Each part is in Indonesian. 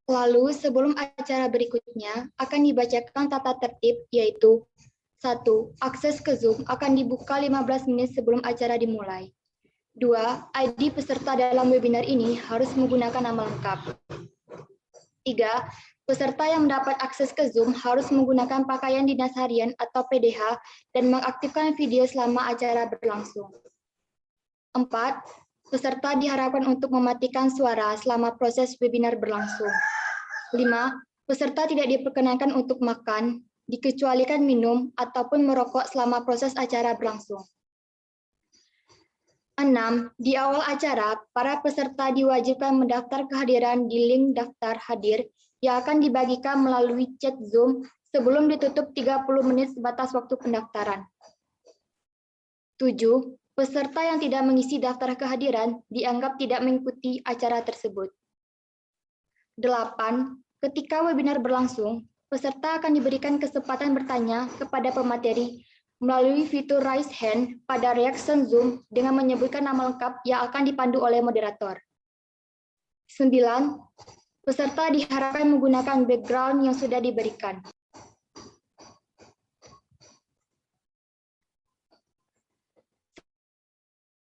Lalu sebelum acara berikutnya akan dibacakan tata tertib, yaitu 1. Akses ke Zoom akan dibuka 15 menit sebelum acara dimulai. 2. ID peserta dalam webinar ini harus menggunakan nama lengkap. 3. Peserta yang mendapat akses ke Zoom harus menggunakan pakaian dinas harian atau PDH dan mengaktifkan video selama acara berlangsung. 4. Peserta diharapkan untuk mematikan suara selama proses webinar berlangsung. 5. Peserta tidak diperkenankan untuk makan, dikecualikan minum, ataupun merokok selama proses acara berlangsung. 6. Di awal acara, para peserta diwajibkan mendaftar kehadiran di link daftar hadir yang akan dibagikan melalui chat Zoom sebelum ditutup 30 menit sebatas waktu pendaftaran. 7. Peserta yang tidak mengisi daftar kehadiran dianggap tidak mengikuti acara tersebut. 8. Ketika webinar berlangsung, peserta akan diberikan kesempatan bertanya kepada pemateri melalui fitur Raise Hand pada reaction Zoom dengan menyebutkan nama lengkap yang akan dipandu oleh moderator. 9. Peserta diharapkan menggunakan background yang sudah diberikan.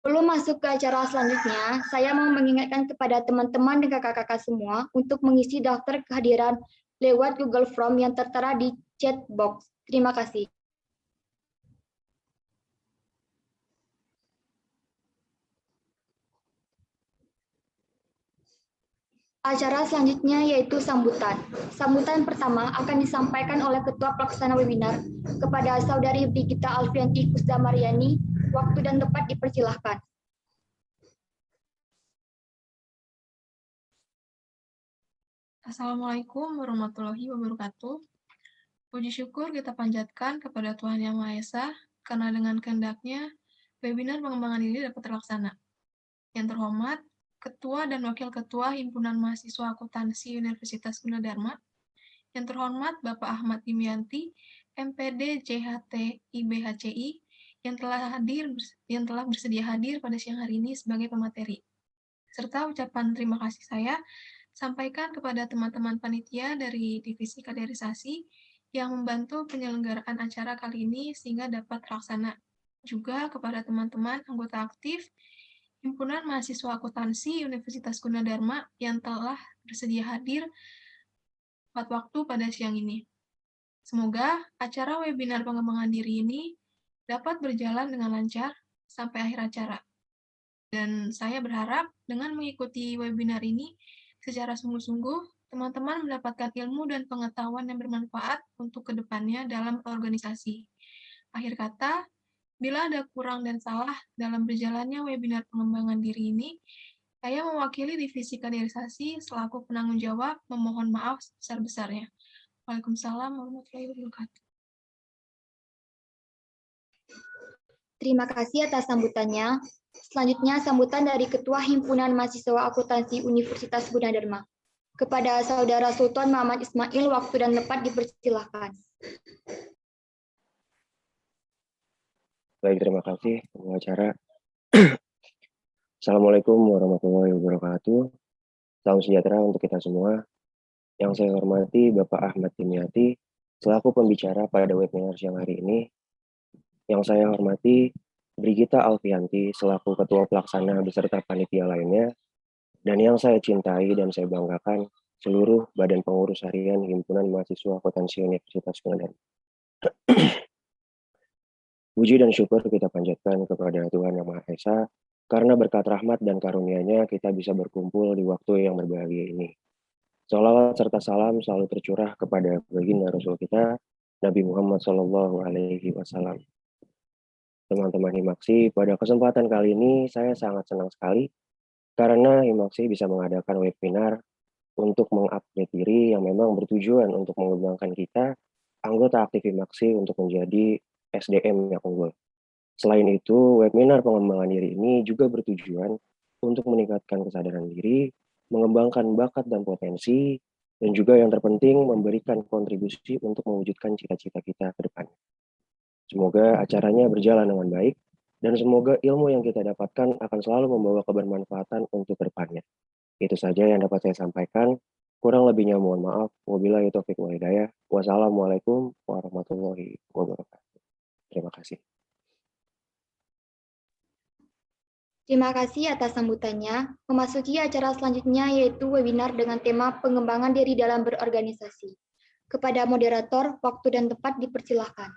Sebelum masuk ke acara selanjutnya, saya mau mengingatkan kepada teman-teman dan kakak-kakak semua untuk mengisi daftar kehadiran lewat Google Form yang tertera di chat box. Terima kasih. Acara selanjutnya yaitu sambutan. Sambutan pertama akan disampaikan oleh Ketua Pelaksana Webinar kepada Saudari Brigita Alfianti Kusdamariani. Waktu dan tempat dipersilahkan. Assalamualaikum warahmatullahi wabarakatuh. Puji syukur kita panjatkan kepada Tuhan Yang Maha Esa, karena dengan kehendaknya, webinar pengembangan diri dapat terlaksana. Yang terhormat, Ketua dan Wakil Ketua Himpunan Mahasiswa Akuntansi Universitas Gunadarma, yang terhormat Bapak Ahmad Dimyanti, MPD JHT IBHCI, yang telah bersedia hadir pada siang hari ini sebagai pemateri. Serta ucapan terima kasih saya sampaikan kepada teman-teman panitia dari Divisi Kaderisasi yang membantu penyelenggaraan acara kali ini sehingga dapat terlaksana. Juga kepada teman-teman anggota aktif Himpunan Mahasiswa Akuntansi Universitas Gunadarma yang telah bersedia hadir tepat waktu pada siang ini. Semoga acara webinar pengembangan diri ini dapat berjalan dengan lancar sampai akhir acara. Dan saya berharap dengan mengikuti webinar ini secara sungguh-sungguh, teman-teman mendapatkan ilmu dan pengetahuan yang bermanfaat untuk kedepannya dalam organisasi. Akhir kata, bila ada kurang dan salah dalam berjalannya webinar pengembangan diri ini, saya mewakili Divisi Kaderisasi selaku penanggung jawab memohon maaf sebesar-besarnya. Waalaikumsalam warahmatullahi wabarakatuh. Terima kasih atas sambutannya. Selanjutnya sambutan dari Ketua Himpunan Mahasiswa Akuntansi Universitas Gunadarma. Kepada Saudara Sultan Muhammad Ismail, waktu dan tempat dipersilahkan. Baik, terima kasih pengacara. Assalamualaikum warahmatullahi wabarakatuh. Salam sejahtera untuk kita semua. Yang saya hormati Bapak Ahmad Dimyati selaku pembicara pada webinar siang hari ini. Yang saya hormati Brigita Alfianti selaku Ketua Pelaksana beserta panitia lainnya. Dan yang saya cintai dan saya banggakan seluruh badan pengurus harian Himpunan Mahasiswa Akuntansi Universitas Gunadarma. Puji dan syukur kita panjatkan kepada Tuhan Yang Maha Esa, karena berkat rahmat dan karunia-Nya kita bisa berkumpul di waktu yang berbahagia ini. Sholawat serta salam selalu tercurah kepada baginda Rasul kita, Nabi Muhammad SAW. Teman-teman Himaksi, pada kesempatan kali ini saya sangat senang sekali karena Himaksi bisa mengadakan webinar untuk mengupdate diri yang memang bertujuan untuk mengembangkan kita, anggota aktif Himaksi untuk menjadi SDM yang unggul. Selain itu, webinar pengembangan diri ini juga bertujuan untuk meningkatkan kesadaran diri, mengembangkan bakat dan potensi, dan juga yang terpenting memberikan kontribusi untuk mewujudkan cita-cita kita ke depan. Semoga acaranya berjalan dengan baik, dan semoga ilmu yang kita dapatkan akan selalu membawa kebermanfaatan untuk ke depannya. Itu saja yang dapat saya sampaikan. Kurang lebihnya mohon maaf. Wabillahi taufiq wal hidayah. Wassalamualaikum warahmatullahi wabarakatuh. Terima kasih. Terima kasih atas sambutannya. Memasuki acara selanjutnya yaitu webinar dengan tema pengembangan diri dalam berorganisasi. Kepada moderator, waktu dan tempat dipersilahkan.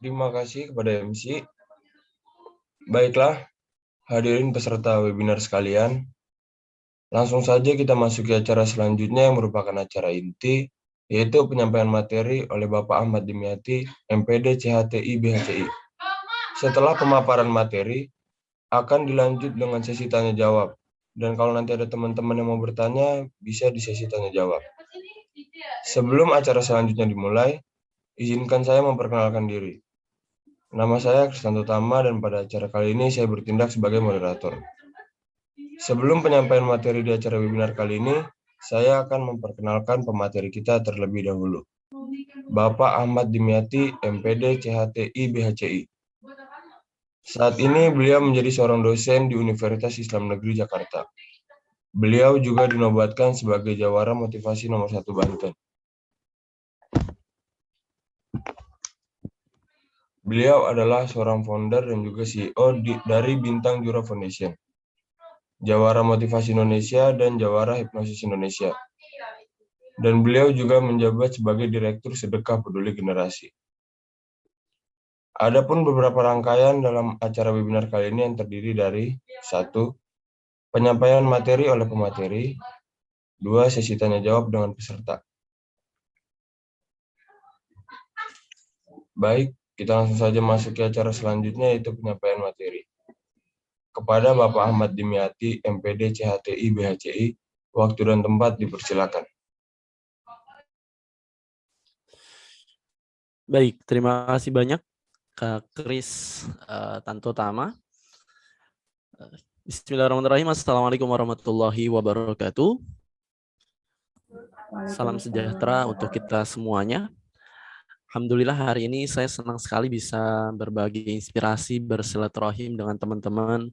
Terima kasih kepada MC. Baiklah, hadirin peserta webinar sekalian. Langsung saja kita masuki acara selanjutnya yang merupakan acara inti, yaitu penyampaian materi oleh Bapak Ahmad Dimyati, MPD CHTI BHCI. Setelah pemaparan materi, akan dilanjut dengan sesi tanya jawab. Dan kalau nanti ada teman-teman yang mau bertanya, bisa di sesi tanya jawab. Sebelum acara selanjutnya dimulai, izinkan saya memperkenalkan diri. Nama saya Kristanto Tama dan pada acara kali ini saya bertindak sebagai moderator. Sebelum penyampaian materi di acara webinar kali ini, saya akan memperkenalkan pemateri kita terlebih dahulu. Bapak Ahmad Dimyati, MPD CHTI BHCI. Saat ini beliau menjadi seorang dosen di Universitas Islam Negeri Jakarta. Beliau juga dinobatkan sebagai Jawara Motivasi nomor 1 Banten. Beliau adalah seorang founder dan juga CEO dari Bintang Jura Foundation, Jawara Motivasi Indonesia, dan Jawara Hipnosis Indonesia. Dan beliau juga menjabat sebagai Direktur Sedekah Peduli Generasi. Adapun beberapa rangkaian dalam acara webinar kali ini yang terdiri dari 1. Penyampaian materi oleh pemateri. 2. Sesi tanya jawab dengan peserta. Baik, kita langsung saja masuk ke acara selanjutnya yaitu penyampaian materi. Kepada Bapak Ahmad Dimyati, MPD CHTI BHCI, waktu dan tempat dipersilakan. Baik, terima kasih banyak Kak Kris Tanto Tama. Bismillahirrahmanirrahim. Assalamualaikum warahmatullahi wabarakatuh. Salam sejahtera untuk kita semuanya. Alhamdulillah hari ini saya senang sekali bisa berbagi inspirasi bersilaturahim dengan teman-teman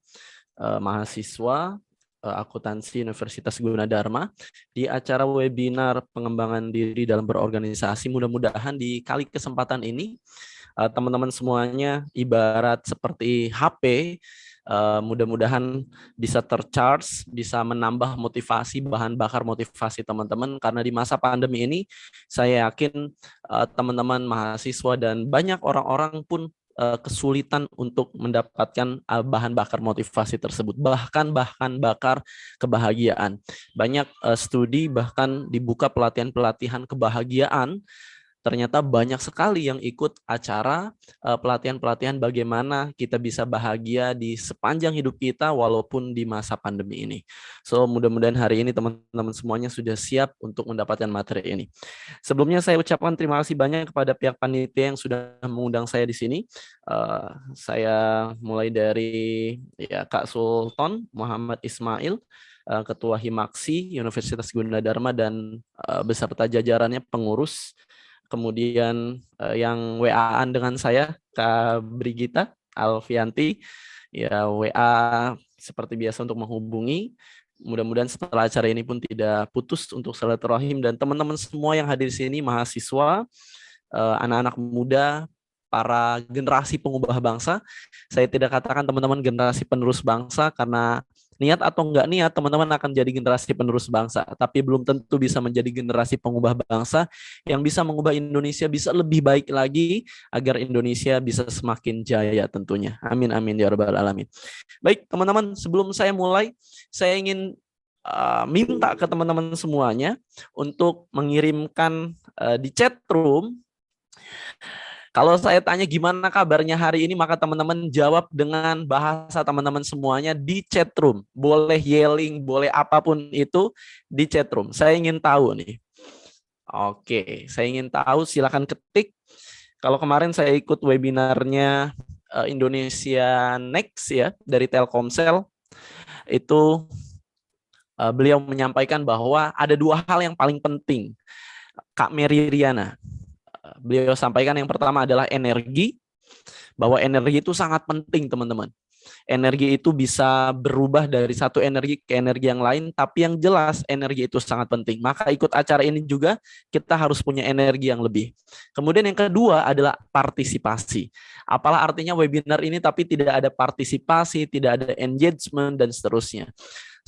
mahasiswa akuntansi Universitas Gunadarma di acara webinar pengembangan diri dalam berorganisasi. Mudah-mudahan di kali kesempatan ini teman-teman semuanya ibarat seperti HP, mudah-mudahan bisa tercharge, bisa menambah motivasi, bahan bakar motivasi teman-teman, karena di masa pandemi ini saya yakin teman-teman mahasiswa dan banyak orang-orang pun kesulitan untuk mendapatkan bahan bakar motivasi tersebut, bahkan bahan bakar kebahagiaan. Banyak studi bahkan dibuka pelatihan-pelatihan kebahagiaan. Ternyata banyak sekali yang ikut acara pelatihan-pelatihan bagaimana kita bisa bahagia di sepanjang hidup kita walaupun di masa pandemi ini. So mudah-mudahan hari ini teman-teman semuanya sudah siap untuk mendapatkan materi ini. Sebelumnya saya ucapkan terima kasih banyak kepada pihak panitia yang sudah mengundang saya di sini. Saya mulai dari Kak Sultan Muhammad Ismail, Ketua Himaksi Universitas Gunadarma dan beserta jajarannya pengurus. Kemudian yang WA-an dengan saya, Kak Brigita Alfianti, ya WA seperti biasa untuk menghubungi. Mudah-mudahan setelah acara ini pun tidak putus untuk silaturahim, dan teman-teman semua yang hadir di sini, mahasiswa, anak-anak muda, para generasi pengubah bangsa. Saya tidak katakan teman-teman generasi penerus bangsa, karena niat atau enggak niat teman-teman akan jadi generasi penerus bangsa, tapi belum tentu bisa menjadi generasi pengubah bangsa yang bisa mengubah Indonesia bisa lebih baik lagi agar Indonesia bisa semakin jaya tentunya. Amin amin ya rabbal alamin. Baik teman-teman, sebelum saya mulai, saya ingin minta ke teman-teman semuanya untuk mengirimkan di chat room. Kalau saya tanya gimana kabarnya hari ini, maka teman-teman jawab dengan bahasa teman-teman semuanya di chat room. Boleh yelling, boleh apapun itu di chat room. Saya ingin tahu nih. Oke, saya ingin tahu, silakan ketik. Kalau kemarin saya ikut webinarnya Indonesia Next ya dari Telkomsel, itu beliau menyampaikan bahwa ada 2 hal yang paling penting. Kak Mary Riana, beliau sampaikan yang pertama adalah energi, bahwa energi itu sangat penting teman-teman. energi itu bisa berubah dari satu energi ke energi yang lain, tapi yang jelas energi itu sangat penting. Maka ikut acara ini juga kita harus punya energi yang lebih. Kemudian yang kedua adalah partisipasi. Apalah artinya webinar ini tapi tidak ada partisipasi, tidak ada engagement, dan seterusnya.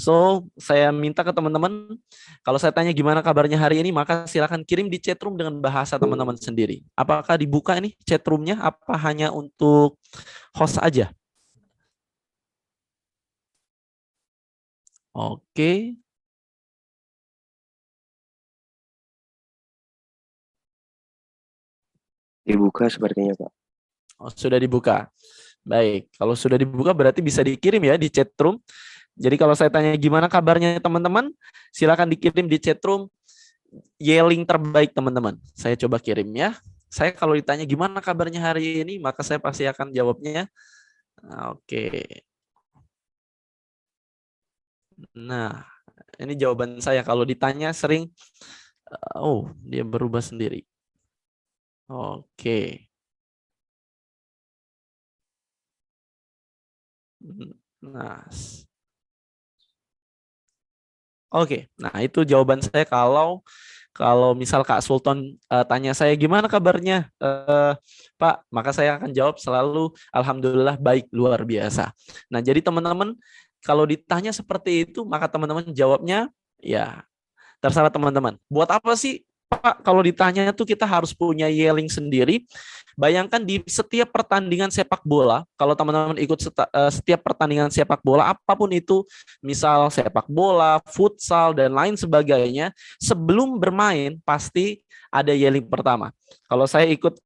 So, saya minta ke teman-teman, kalau saya tanya gimana kabarnya hari ini, maka silakan kirim di chatroom dengan bahasa teman-teman sendiri. Apakah dibuka ini chatroomnya? Apa hanya untuk host aja? Oke. Dibuka sepertinya, Pak. Oh, sudah dibuka. Baik, kalau sudah dibuka berarti bisa dikirim ya di chatroom. Jadi kalau saya tanya gimana kabarnya teman-teman, silakan dikirim di chatroom yelling terbaik teman-teman. Saya coba kirim ya. Saya kalau ditanya gimana kabarnya hari ini, maka saya pasti akan jawabnya. Oke. Nah, ini jawaban saya kalau ditanya sering, oh dia berubah sendiri. Oke. Nah. Oke, nah itu jawaban saya kalau misal Kak Sultan tanya saya gimana kabarnya, Pak, maka saya akan jawab selalu alhamdulillah baik, luar biasa. Nah, jadi teman-teman kalau ditanya seperti itu, maka teman-teman jawabnya ya terserah teman-teman. Buat apa sih Pak kalau ditanya tuh kita harus punya yelling sendiri? Bayangkan di setiap pertandingan sepak bola, kalau teman-teman ikut setiap pertandingan sepak bola, apapun itu, misal sepak bola, futsal, dan lain sebagainya, sebelum bermain pasti ada yelling pertama. Kalau saya ikut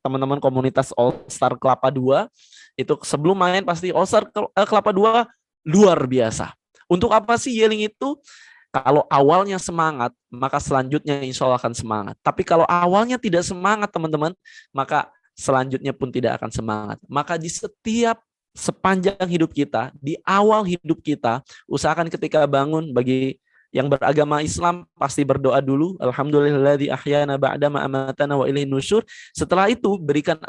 teman-teman komunitas All Star Kelapa 2, itu sebelum main pasti All Star Kelapa 2 luar biasa. Untuk apa sih yelling itu? Kalau awalnya semangat, maka selanjutnya insya Allah akan semangat. Tapi kalau awalnya tidak semangat, teman-teman, maka selanjutnya pun tidak akan semangat. Maka di sepanjang hidup kita, di awal hidup kita, usahakan ketika bangun, bagi yang beragama Islam, pasti berdoa dulu. Alhamdulillahilladzi ahyana ba'da ma amatana wa ilaihin nusyur. Setelah itu, berikan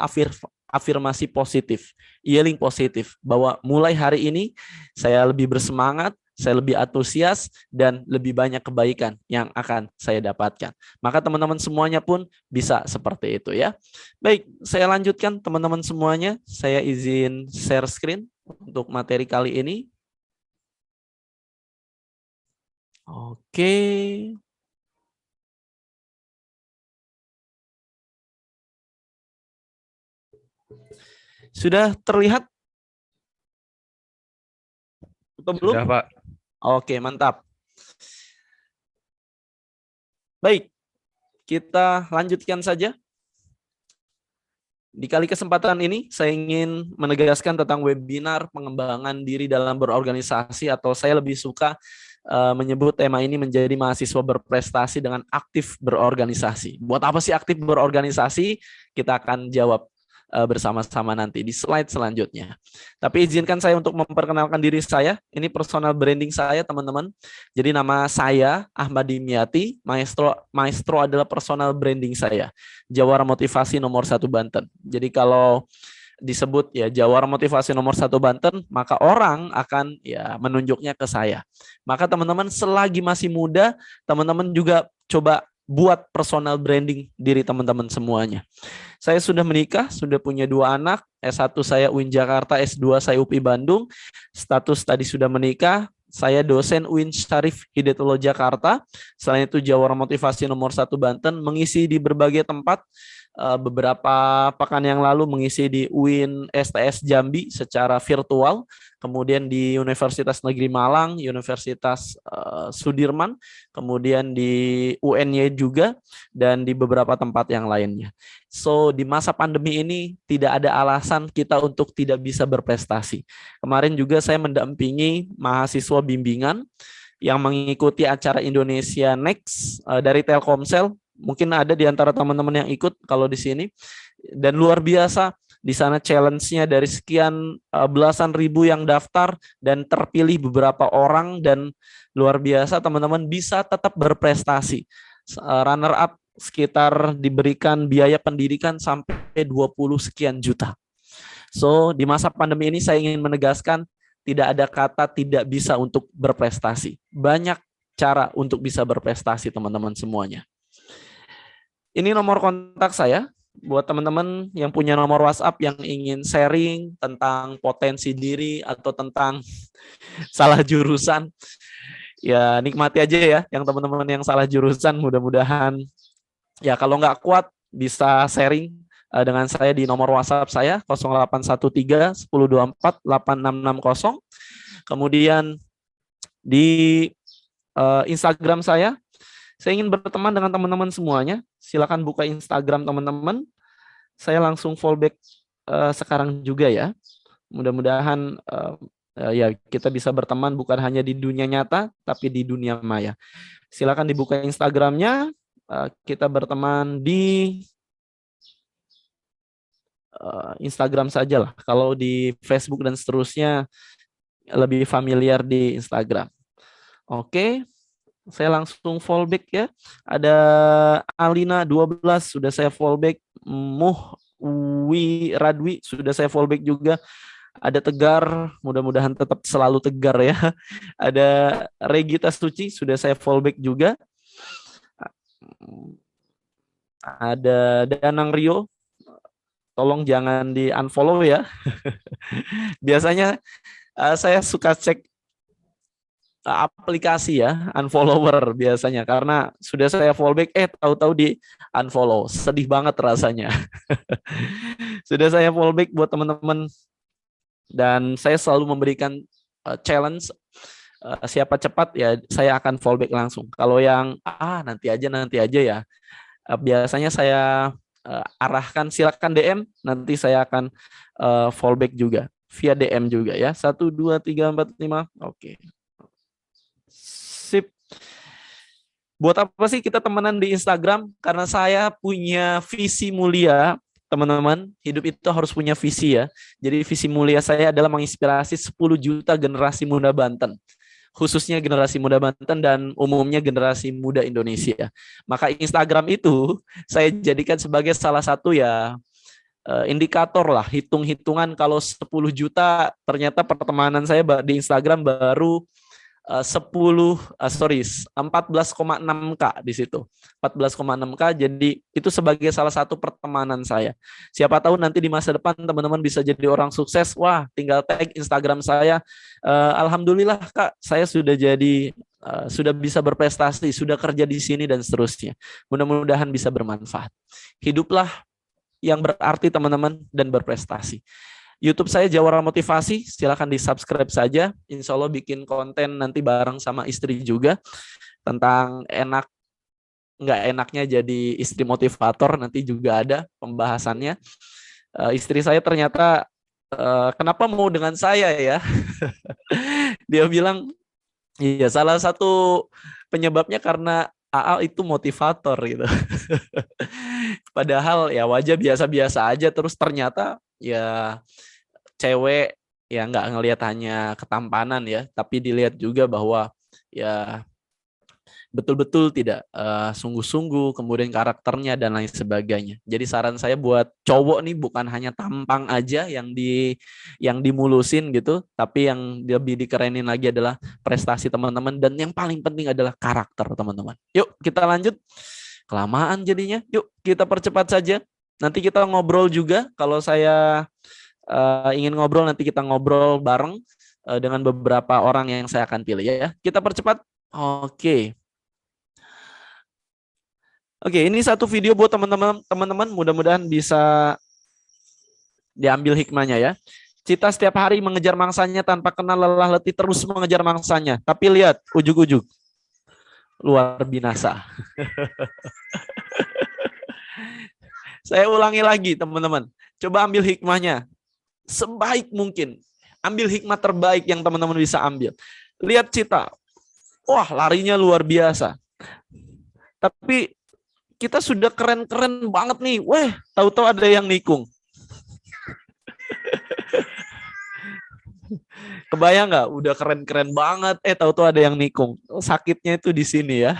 afirmasi positif, yelling positif, bahwa mulai hari ini saya lebih bersemangat, saya lebih antusias, dan lebih banyak kebaikan yang akan saya dapatkan. Maka teman-teman semuanya pun bisa seperti itu ya. Baik, saya lanjutkan teman-teman semuanya. Saya izin share screen untuk materi kali ini. Oke. Sudah terlihat? Atau belum? Sudah, Pak. Oke, mantap. Baik, kita lanjutkan saja. Di kali kesempatan ini, saya ingin menegaskan tentang webinar pengembangan diri dalam berorganisasi, atau saya lebih suka menyebut tema ini menjadi mahasiswa berprestasi dengan aktif berorganisasi. Buat apa sih aktif berorganisasi? Kita akan jawab bersama-sama nanti di slide selanjutnya. Tapi izinkan saya untuk memperkenalkan diri saya. Ini personal branding saya, teman-teman. Jadi nama saya Ahmad Dimyati, Maestro adalah personal branding saya. Jawara Motivasi nomor 1 Banten. Jadi kalau disebut ya Jawara Motivasi nomor 1 Banten, maka orang akan ya menunjuknya ke saya. Maka teman-teman selagi masih muda, teman-teman juga coba buat personal branding diri teman-teman semuanya. Saya sudah menikah, sudah punya 2 anak, S1 saya UIN Jakarta, S2 saya UPI Bandung, status tadi sudah menikah, saya dosen UIN Syarif Hidayatullah Jakarta, selain itu Jawara Motivasi nomor 1 Banten, mengisi di berbagai tempat, beberapa pekan yang lalu mengisi di UIN STS Jambi secara virtual, kemudian di Universitas Negeri Malang, Universitas Sudirman, kemudian di UNY juga, dan di beberapa tempat yang lainnya. So, di masa pandemi ini tidak ada alasan kita untuk tidak bisa berprestasi. Kemarin juga saya mendampingi mahasiswa bimbingan yang mengikuti acara Indonesia Next dari Telkomsel. Mungkin ada di antara teman-teman yang ikut kalau di sini. Dan luar biasa, di sana challenge-nya dari sekian belasan ribu yang daftar dan terpilih beberapa orang, dan luar biasa teman-teman bisa tetap berprestasi. Runner up sekitar diberikan biaya pendidikan sampai 20 sekian juta. So, di masa pandemi ini saya ingin menegaskan tidak ada kata tidak bisa untuk berprestasi. Banyak cara untuk bisa berprestasi, teman-teman semuanya. Ini nomor kontak saya buat teman-teman yang punya nomor WhatsApp yang ingin sharing tentang potensi diri atau tentang salah jurusan. Ya, nikmati aja ya yang teman-teman yang salah jurusan, mudah-mudahan ya kalau nggak kuat bisa sharing dengan saya di nomor WhatsApp saya 0813 1024 8660. Kemudian di Instagram saya ingin berteman dengan teman-teman semuanya. Silakan buka Instagram teman-teman. Saya langsung follow back sekarang juga ya. Mudah-mudahan ya kita bisa berteman bukan hanya di dunia nyata tapi di dunia maya. Silakan dibuka Instagramnya. Kita berteman di Instagram saja lah. Kalau di Facebook dan seterusnya lebih familiar di Instagram. Oke, saya langsung follow back ya. Ada Alina 12 sudah saya follow back. Muhwi Radwi sudah saya follow back juga. Ada Tegar, mudah-mudahan tetap selalu tegar ya. Ada Regita Suci sudah saya follow back juga. Ada Danang Rio, tolong jangan di unfollow ya. Biasanya saya suka cek aplikasi ya, unfollower biasanya karena sudah saya follow back, tahu-tahu di unfollow, sedih banget rasanya. Sudah saya follow back buat teman-teman dan saya selalu memberikan challenge. Siapa cepat ya saya akan follow back langsung. Kalau yang nanti aja ya, biasanya saya arahkan silakan DM, nanti saya akan follow back juga via DM juga ya. 1 2 3 4 5. Oke. Sip. Buat apa sih kita temenan di Instagram? Karena saya punya visi mulia, teman-teman. Hidup itu harus punya visi ya. Jadi visi mulia saya adalah menginspirasi 10 juta generasi muda Banten. Khususnya generasi muda Banten dan umumnya generasi muda Indonesia. Maka Instagram itu saya jadikan sebagai salah satu ya indikator lah, hitung-hitungan kalau 10 juta ternyata pertemanan saya di Instagram baru 14,6K di situ. 14,6K, jadi itu sebagai salah satu pertemanan saya. Siapa tahu nanti di masa depan teman-teman bisa jadi orang sukses. Wah, tinggal tag Instagram saya. Alhamdulillah Kak, saya sudah jadi sudah bisa berprestasi, sudah kerja di sini dan seterusnya. Mudah-mudahan bisa bermanfaat. Hiduplah yang berarti teman-teman dan berprestasi. YouTube saya Jawara Motivasi, silakan di-subscribe saja. Insya Allah bikin konten nanti bareng sama istri juga tentang nggak enaknya jadi istri motivator, nanti juga ada pembahasannya. Istri saya ternyata kenapa mau dengan saya ya? Dia bilang, iya salah satu penyebabnya karena AA itu motivator gitu. Padahal ya wajah biasa-biasa aja, terus ternyata ya cewek ya nggak ngelihat hanya ketampanan ya, tapi dilihat juga bahwa ya betul-betul tidak sungguh-sungguh, kemudian karakternya dan lain sebagainya. Jadi saran saya buat cowok nih bukan hanya tampang aja yang dimulusin gitu, tapi yang lebih dikerenin lagi adalah prestasi teman-teman dan yang paling penting adalah karakter teman-teman. Yuk kita lanjut. Kelamaan jadinya. Yuk kita percepat saja. Nanti kita ngobrol juga. Kalau saya ingin ngobrol, nanti kita ngobrol bareng dengan beberapa orang yang saya akan pilih ya. Kita percepat. Oke, ini satu video buat teman-teman. Mudah-mudahan bisa diambil hikmahnya ya. Cita setiap hari mengejar mangsanya tanpa kenal lelah letih, terus mengejar mangsanya. Tapi lihat ujug-ujug luar binasa. Saya ulangi lagi teman-teman. Coba ambil hikmahnya sebaik mungkin. Ambil hikmah terbaik yang teman-teman bisa ambil. Lihat Cita. Wah, larinya luar biasa. Tapi kita sudah keren-keren banget nih. Weh, tahu-tahu ada yang nikung. Kebayang nggak? Udah keren-keren banget. Tahu-tahu ada yang nikung. Sakitnya itu di sini ya.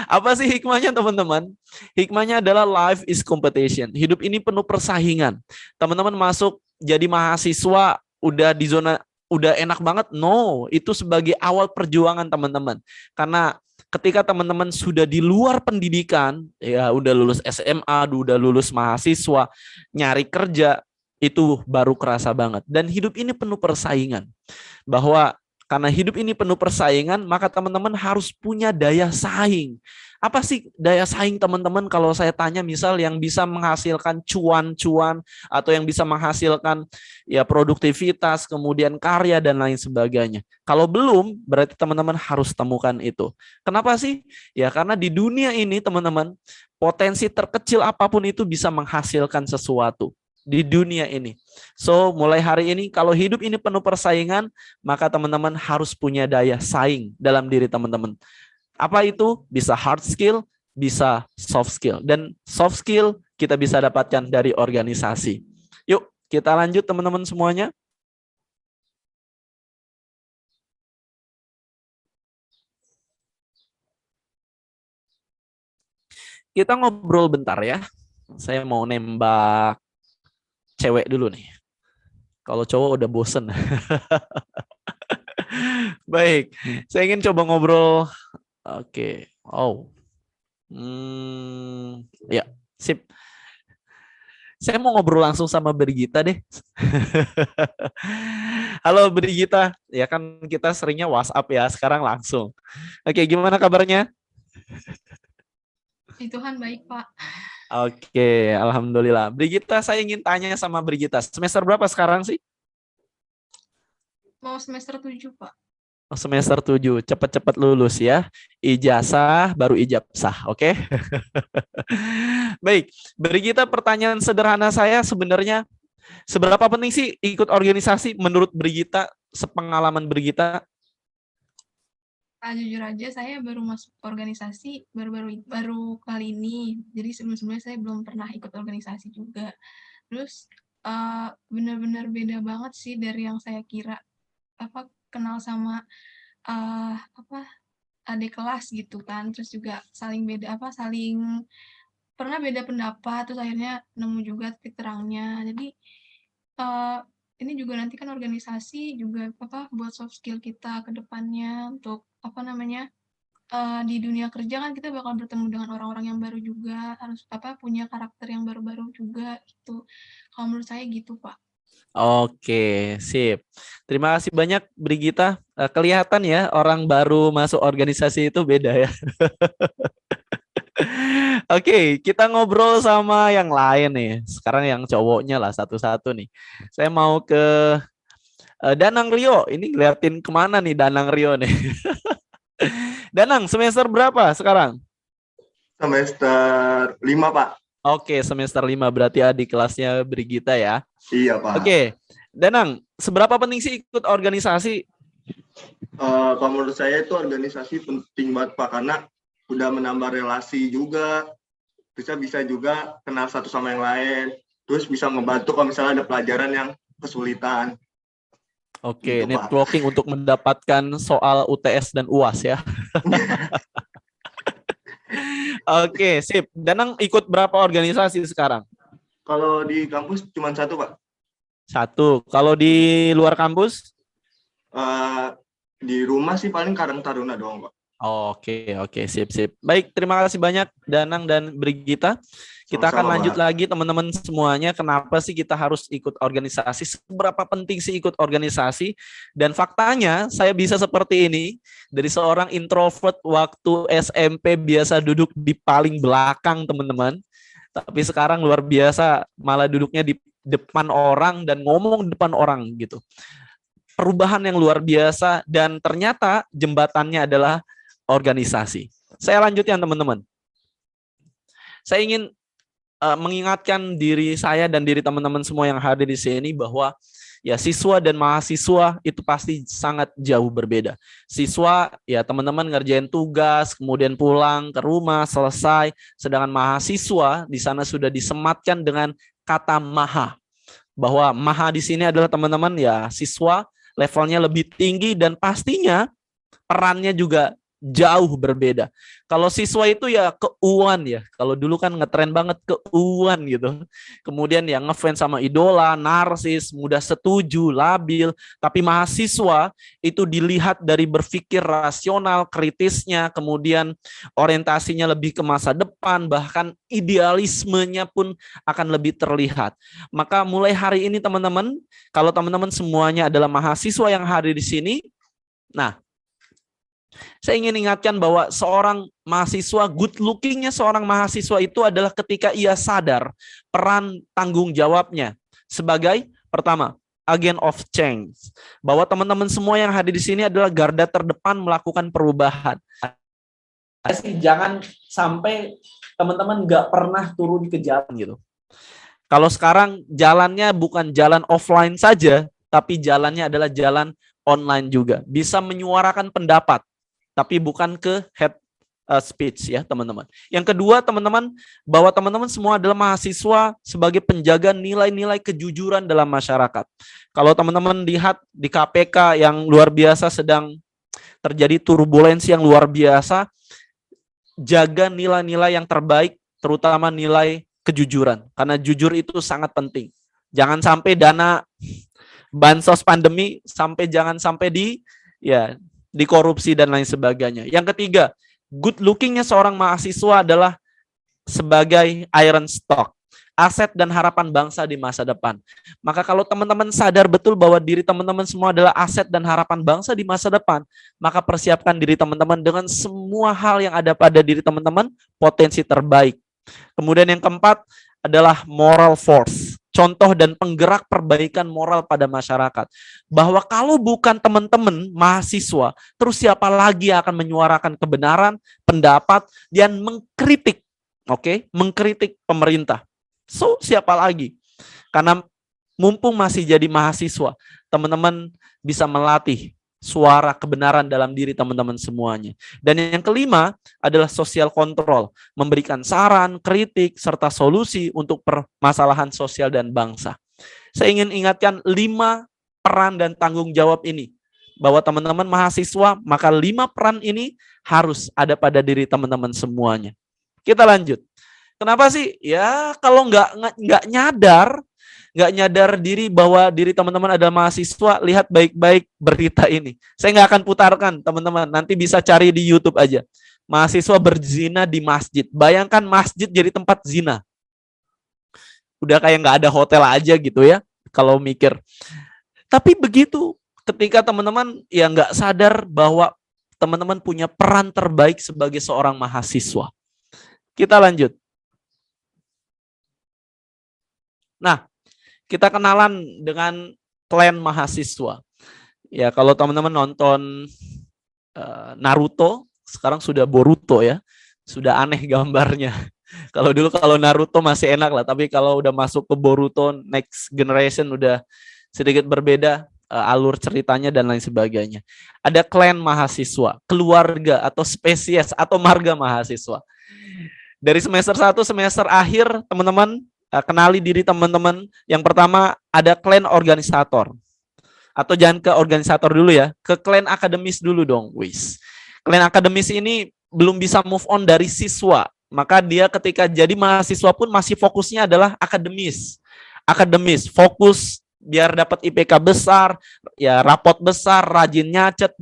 Apa sih hikmahnya teman-teman? Hikmahnya adalah life is competition. Hidup ini penuh persaingan. Teman-teman masuk jadi mahasiswa udah di zona udah enak banget? No, itu sebagai awal perjuangan teman-teman. Karena ketika teman-teman sudah di luar pendidikan, ya udah lulus SMA, udah lulus mahasiswa, nyari kerja, itu baru kerasa banget. Dan hidup ini penuh persaingan. Bahwa karena hidup ini penuh persaingan, maka teman-teman harus punya daya saing. Apa sih daya saing teman-teman kalau saya tanya misal yang bisa menghasilkan cuan-cuan atau yang bisa menghasilkan ya produktivitas, kemudian karya dan lain sebagainya. Kalau belum, berarti teman-teman harus temukan itu. Kenapa sih? Ya karena di dunia ini teman-teman, potensi terkecil apapun itu bisa menghasilkan sesuatu di dunia ini. So, mulai hari ini kalau hidup ini penuh persaingan, maka teman-teman harus punya daya saing dalam diri teman-teman. Apa itu? Bisa hard skill, bisa soft skill. Dan soft skill kita bisa dapatkan dari organisasi. Yuk, kita lanjut teman-teman semuanya. Kita ngobrol bentar ya. Saya mau nembak cewek dulu nih. Kalau cowok udah bosen. Baik, saya ingin coba ngobrol. Oke. Oh. Ya, sip. Saya mau ngobrol langsung sama Brigita deh. Halo Brigita, ya kan kita seringnya WhatsApp ya, sekarang langsung. Oke, gimana kabarnya? Puji Tuhan baik, Pak. Oke, alhamdulillah. Brigita, saya ingin tanya sama Brigita, semester berapa sekarang sih? Mau semester 7, Pak. Semester 7, cepat-cepat lulus ya. Ijazah baru ijabsah, oke? Baik, Brigita, pertanyaan sederhana saya sebenarnya, seberapa penting sih ikut organisasi menurut Brigita, sepengalaman Brigita? Jujur aja saya baru masuk organisasi baru kali ini. Jadi sebelum-sebelumnya saya belum pernah ikut organisasi juga. Terus benar-benar beda banget sih dari yang saya kira. Kenal sama adik kelas gitu kan. Terus juga saling pernah beda pendapat, terus akhirnya nemu juga titik terangnya. Jadi ini juga nanti kan organisasi juga buat soft skill kita ke depannya untuk di dunia kerja kan kita bakal bertemu dengan orang-orang yang baru juga, harus punya karakter yang baru-baru juga gitu. Kalau menurut saya gitu, Pak. Oke, sip. Terima kasih banyak Brigita. Kelihatan ya orang baru masuk organisasi itu beda ya. Oke, kita ngobrol sama yang lain nih. Sekarang yang cowoknya lah satu-satu nih. Saya mau ke Danang Rio. Ini ngeliatin kemana nih Danang Rio nih? Danang, semester berapa sekarang? Semester 5, Pak. Oke, semester 5 berarti adik kelasnya Brigita ya. Iya, Pak. Oke, Danang, seberapa penting sih ikut organisasi? Kalau menurut saya itu organisasi penting banget, Pak, karena udah menambah relasi juga, bisa juga kenal satu sama yang lain, terus bisa membantu kalau misalnya ada pelajaran yang kesulitan. Oke, gitu, networking Pak, untuk mendapatkan soal UTS dan UAS ya. Oke, sip. Danang ikut berapa organisasi sekarang? Kalau di kampus cuma satu, Pak. Satu. Kalau di luar kampus? Di rumah sih paling Karang Taruna doang, Pak. Oke, sip. Baik, terima kasih banyak Danang dan Brigita. Kita akan lanjut lagi teman-teman semuanya. Kenapa sih kita harus ikut organisasi? Seberapa penting sih ikut organisasi? Dan faktanya saya bisa seperti ini. Dari seorang introvert waktu SMP biasa duduk di paling belakang teman-teman. Tapi sekarang luar biasa malah duduknya di depan orang dan ngomong di depan orang gitu. Perubahan yang luar biasa dan ternyata jembatannya adalah organisasi. Saya lanjutkan teman-teman. Saya ingin mengingatkan diri saya dan diri teman-teman semua yang hadir di sini bahwa ya siswa dan mahasiswa itu pasti sangat jauh berbeda. Siswa ya teman-teman ngerjain tugas, kemudian pulang ke rumah selesai, sedangkan mahasiswa di sana sudah disematkan dengan kata maha. Bahwa maha di sini adalah teman-teman ya siswa levelnya lebih tinggi dan pastinya perannya juga jauh berbeda. Kalau siswa itu ya keuan ya. Kalau dulu kan ngetren banget keuan gitu. Kemudian ya ngefans sama idola, narsis, mudah setuju, labil. Tapi mahasiswa itu dilihat dari berpikir rasional, kritisnya, kemudian orientasinya lebih ke masa depan, bahkan idealismenya pun akan lebih terlihat. Maka mulai hari ini teman-teman, kalau teman-teman semuanya adalah mahasiswa yang hadir di sini, nah, saya ingin ingatkan bahwa seorang mahasiswa, good lookingnya seorang mahasiswa itu adalah ketika ia sadar peran tanggung jawabnya sebagai pertama, agent of change. Bahwa teman-teman semua yang hadir di sini adalah garda terdepan melakukan perubahan. Jangan sampai teman-teman nggak pernah turun ke jalan gitu. Kalau sekarang jalannya bukan jalan offline saja, tapi jalannya adalah jalan online juga. Bisa menyuarakan pendapat, tapi bukan ke head speech ya teman-teman. Yang kedua teman-teman, bahwa teman-teman semua adalah mahasiswa sebagai penjaga nilai-nilai kejujuran dalam masyarakat. Kalau teman-teman lihat di KPK yang luar biasa sedang terjadi turbulensi yang luar biasa, jaga nilai-nilai yang terbaik, terutama nilai kejujuran. Karena jujur itu sangat penting. Jangan sampai dana bansos pandemi jangan sampai dikorupsi dan lain sebagainya. Yang ketiga, good lookingnya seorang mahasiswa adalah sebagai iron stock, aset dan harapan bangsa di masa depan. Maka kalau teman-teman sadar betul bahwa diri teman-teman semua adalah aset dan harapan bangsa di masa depan, maka persiapkan diri teman-teman dengan semua hal yang ada pada diri teman-teman, potensi terbaik. Kemudian yang keempat adalah moral force, contoh dan penggerak perbaikan moral pada masyarakat. Bahwa kalau bukan teman-teman mahasiswa, terus siapa lagi yang akan menyuarakan kebenaran, pendapat, dan mengkritik, mengkritik pemerintah. So, siapa lagi? Karena mumpung masih jadi mahasiswa, teman-teman bisa melatih suara kebenaran dalam diri teman-teman semuanya. Dan yang kelima adalah social control, memberikan saran, kritik, serta solusi untuk permasalahan sosial dan bangsa. Saya ingin ingatkan 5 peran dan tanggung jawab ini. Bahwa teman-teman mahasiswa, maka 5 peran ini harus ada pada diri teman-teman semuanya. Kita lanjut. Kenapa sih? Ya kalau nggak nyadar diri bahwa diri teman-teman adalah mahasiswa, lihat baik-baik berita ini. Saya nggak akan putarkan teman-teman, nanti bisa cari di YouTube aja. Mahasiswa berzina di masjid. Bayangkan masjid jadi tempat zina. Udah kayak nggak ada hotel aja gitu ya, kalau mikir. Tapi begitu, ketika teman-teman ya nggak sadar bahwa teman-teman punya peran terbaik sebagai seorang mahasiswa. Kita lanjut. Nah, kita kenalan dengan klan mahasiswa. Ya, kalau teman-teman nonton Naruto, sekarang sudah Boruto ya. Sudah aneh gambarnya. Kalau dulu kalau Naruto masih enak lah, tapi kalau udah masuk ke Boruto next generation udah sedikit berbeda alur ceritanya dan lain sebagainya. Ada klan mahasiswa, keluarga atau spesies atau marga mahasiswa. Dari semester 1 semester akhir, teman-teman kenali diri teman-teman. Yang pertama ada klan organisator. Atau jangan ke organisator dulu ya, ke klan akademis dulu dong. Klan akademis ini belum bisa move on dari siswa. Maka dia ketika jadi mahasiswa pun masih fokusnya adalah akademis. Akademis, fokus biar dapat IPK besar, ya rapot besar, rajin nyatet,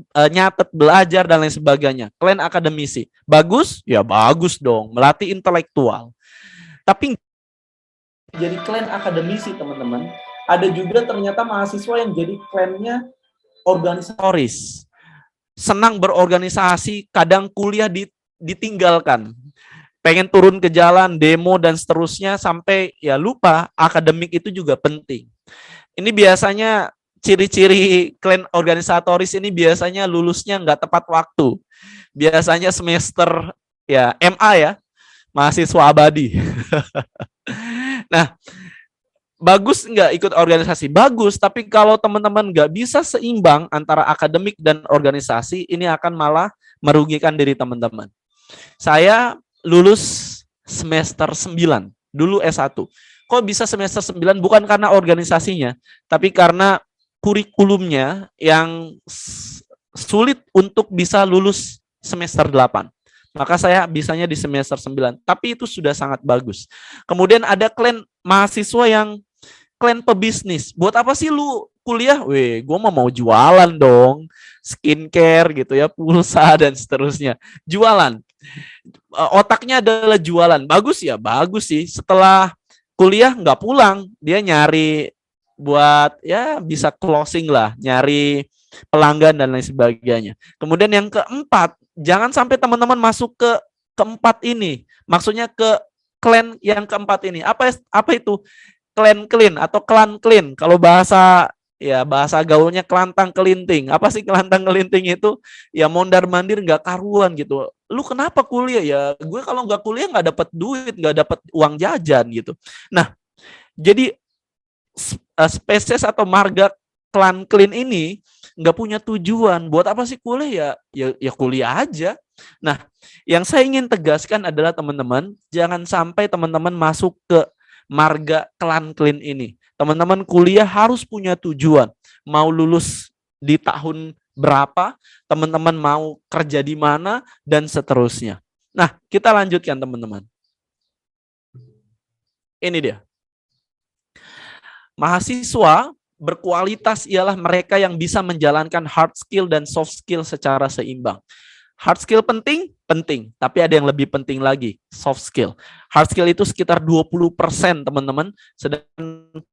belajar dan lain sebagainya. Klan akademisi. Bagus? Ya bagus dong, melatih intelektual. Tapi jadi klan akademisi teman-teman, ada juga ternyata mahasiswa yang jadi klannya organisatoris. Senang berorganisasi, kadang kuliah ditinggalkan. Pengen turun ke jalan, demo dan seterusnya sampai ya lupa akademik itu juga penting. Ini biasanya ciri-ciri klan organisatoris ini biasanya lulusnya nggak tepat waktu. Biasanya semester ya MA ya, mahasiswa abadi. Nah, bagus nggak ikut organisasi? Bagus, tapi kalau teman-teman nggak bisa seimbang antara akademik dan organisasi, ini akan malah merugikan diri teman-teman. Saya lulus semester 9, dulu S1. Kok bisa semester 9? Bukan karena organisasinya, tapi karena kurikulumnya yang sulit untuk bisa lulus semester 8. Maka saya bisanya di semester 9. Tapi itu sudah sangat bagus. Kemudian ada kalian mahasiswa yang kalian pebisnis. Buat apa sih lu kuliah? Weh, gue mau jualan dong. Skincare gitu ya, pulsa dan seterusnya. Jualan. Otaknya adalah jualan. Bagus ya? Bagus sih. Setelah kuliah nggak pulang. Dia nyari buat ya bisa closing lah. Nyari pelanggan dan lain sebagainya. Kemudian yang keempat, jangan sampai teman-teman masuk ke keempat ini. Maksudnya ke klan yang keempat ini. Apa itu? Klan clean atau klan clean. Kalau bahasa gaulnya kelantang kelinting. Apa sih kelantang kelinting itu? Ya mondar mandir nggak karuan gitu. Lu kenapa kuliah? Ya gue kalau nggak kuliah nggak dapat duit, nggak dapat uang jajan gitu. Nah, jadi spesies atau marga klan clean ini nggak punya tujuan. Buat apa sih kuliah? Ya kuliah aja. Nah, yang saya ingin tegaskan adalah teman-teman, jangan sampai teman-teman masuk ke marga klan clean ini. Teman-teman kuliah harus punya tujuan. Mau lulus di tahun berapa, teman-teman mau kerja di mana, dan seterusnya. Nah, kita lanjutkan teman-teman. Ini dia. Mahasiswa berkualitas ialah mereka yang bisa menjalankan hard skill dan soft skill secara seimbang. Hard skill penting, tapi ada yang lebih penting lagi, soft skill. Hard skill itu sekitar 20% teman-teman, sedangkan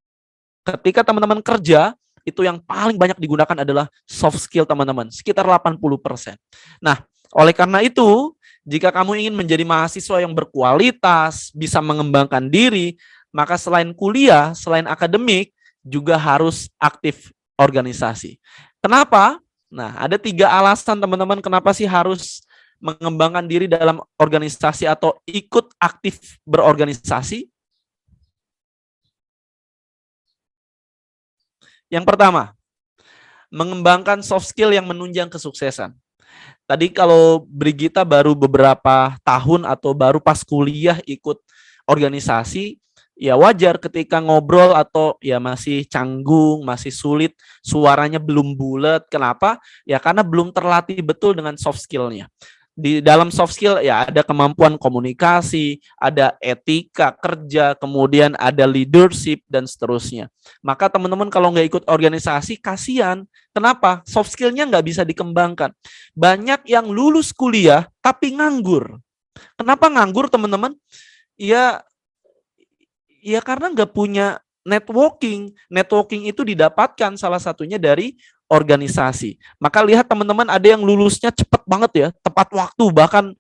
ketika teman-teman kerja, itu yang paling banyak digunakan adalah soft skill teman-teman, sekitar 80%. Nah, oleh karena itu, jika kamu ingin menjadi mahasiswa yang berkualitas, bisa mengembangkan diri, maka selain kuliah, selain akademik, juga harus aktif organisasi. Kenapa? Nah, ada 3 alasan teman-teman kenapa sih harus mengembangkan diri dalam organisasi atau ikut aktif berorganisasi. Yang pertama, mengembangkan soft skill yang menunjang kesuksesan. Tadi kalau Brigita baru beberapa tahun atau baru pas kuliah ikut organisasi, ya wajar ketika ngobrol atau ya masih canggung, masih sulit, suaranya belum bulat. Kenapa? Ya karena belum terlatih betul dengan soft skill-nya. Di dalam soft skill ya ada kemampuan komunikasi, ada etika kerja, kemudian ada leadership dan seterusnya. Maka teman-teman kalau nggak ikut organisasi kasihan. Kenapa? Soft skill-nya nggak bisa dikembangkan. Banyak yang lulus kuliah tapi nganggur. Kenapa nganggur teman-teman? Ya karena nggak punya networking. Networking itu didapatkan salah satunya dari organisasi. Maka lihat teman-teman ada yang lulusnya cepat banget ya, tepat waktu, bahkan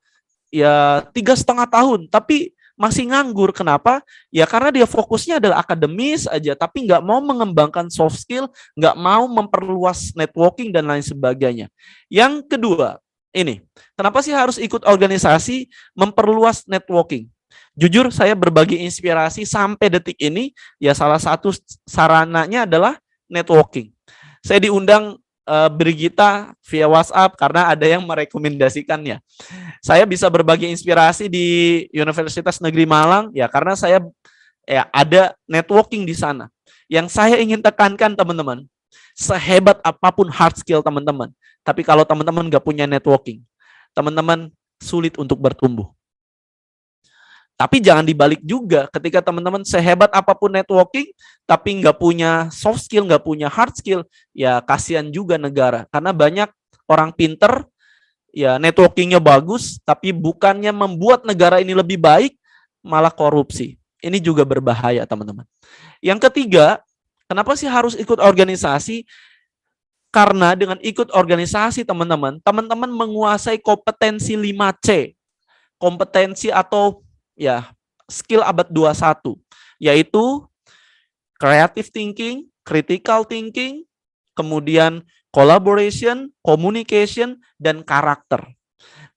ya 3,5 tahun, tapi masih nganggur. Kenapa? Ya karena dia fokusnya adalah akademis aja, tapi nggak mau mengembangkan soft skill, nggak mau memperluas networking dan lain sebagainya. Yang kedua, ini, kenapa sih harus ikut organisasi memperluas networking? Jujur saya berbagi inspirasi sampai detik ini, ya salah satu sarananya adalah networking. Saya diundang Brigita via WhatsApp karena ada yang merekomendasikannya. Saya bisa berbagi inspirasi di Universitas Negeri Malang ya karena saya ada networking di sana. Yang saya ingin tekankan teman-teman, sehebat apapun hard skill teman-teman, tapi kalau teman-teman nggak punya networking, teman-teman sulit untuk bertumbuh. Tapi jangan dibalik juga, ketika teman-teman sehebat apapun networking, tapi nggak punya soft skill, nggak punya hard skill, ya kasihan juga negara. Karena banyak orang pinter, ya networkingnya bagus, tapi bukannya membuat negara ini lebih baik, malah korupsi. Ini juga berbahaya teman-teman. Yang ketiga, kenapa sih harus ikut organisasi? Karena dengan ikut organisasi teman-teman menguasai kompetensi 5C. Kompetensi atau ya skill abad 21, yaitu creative thinking, critical thinking, kemudian collaboration, communication, dan karakter.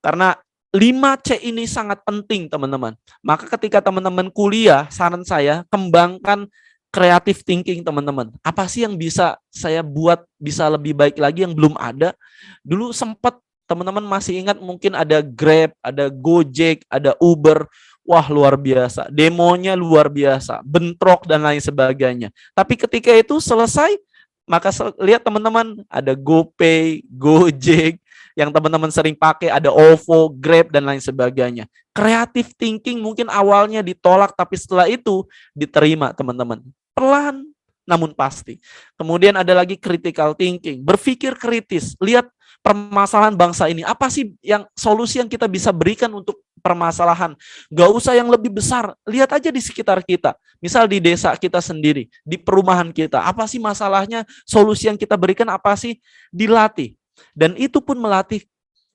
Karena 5C ini sangat penting teman-teman. Maka ketika teman-teman kuliah, saran saya kembangkan creative thinking teman-teman. Apa sih yang bisa saya buat bisa lebih baik lagi yang belum ada? Dulu sempat teman-teman masih ingat mungkin ada Grab, ada Gojek, ada Uber. Wah luar biasa, demonya luar biasa, bentrok dan lain sebagainya. Tapi ketika itu selesai, maka lihat teman-teman ada GoPay, Gojek, yang teman-teman sering pakai, ada OVO, Grab, dan lain sebagainya. Creative thinking mungkin awalnya ditolak, tapi setelah itu diterima, teman-teman. Perlahan, namun pasti. Kemudian ada lagi critical thinking, berpikir kritis, lihat permasalahan bangsa ini, apa sih yang solusi yang kita bisa berikan untuk permasalahan. Gak usah yang lebih besar, lihat aja di sekitar kita. Misal di desa kita sendiri, di perumahan kita, apa sih masalahnya, solusi yang kita berikan apa sih, dilatih. Dan itu pun melatih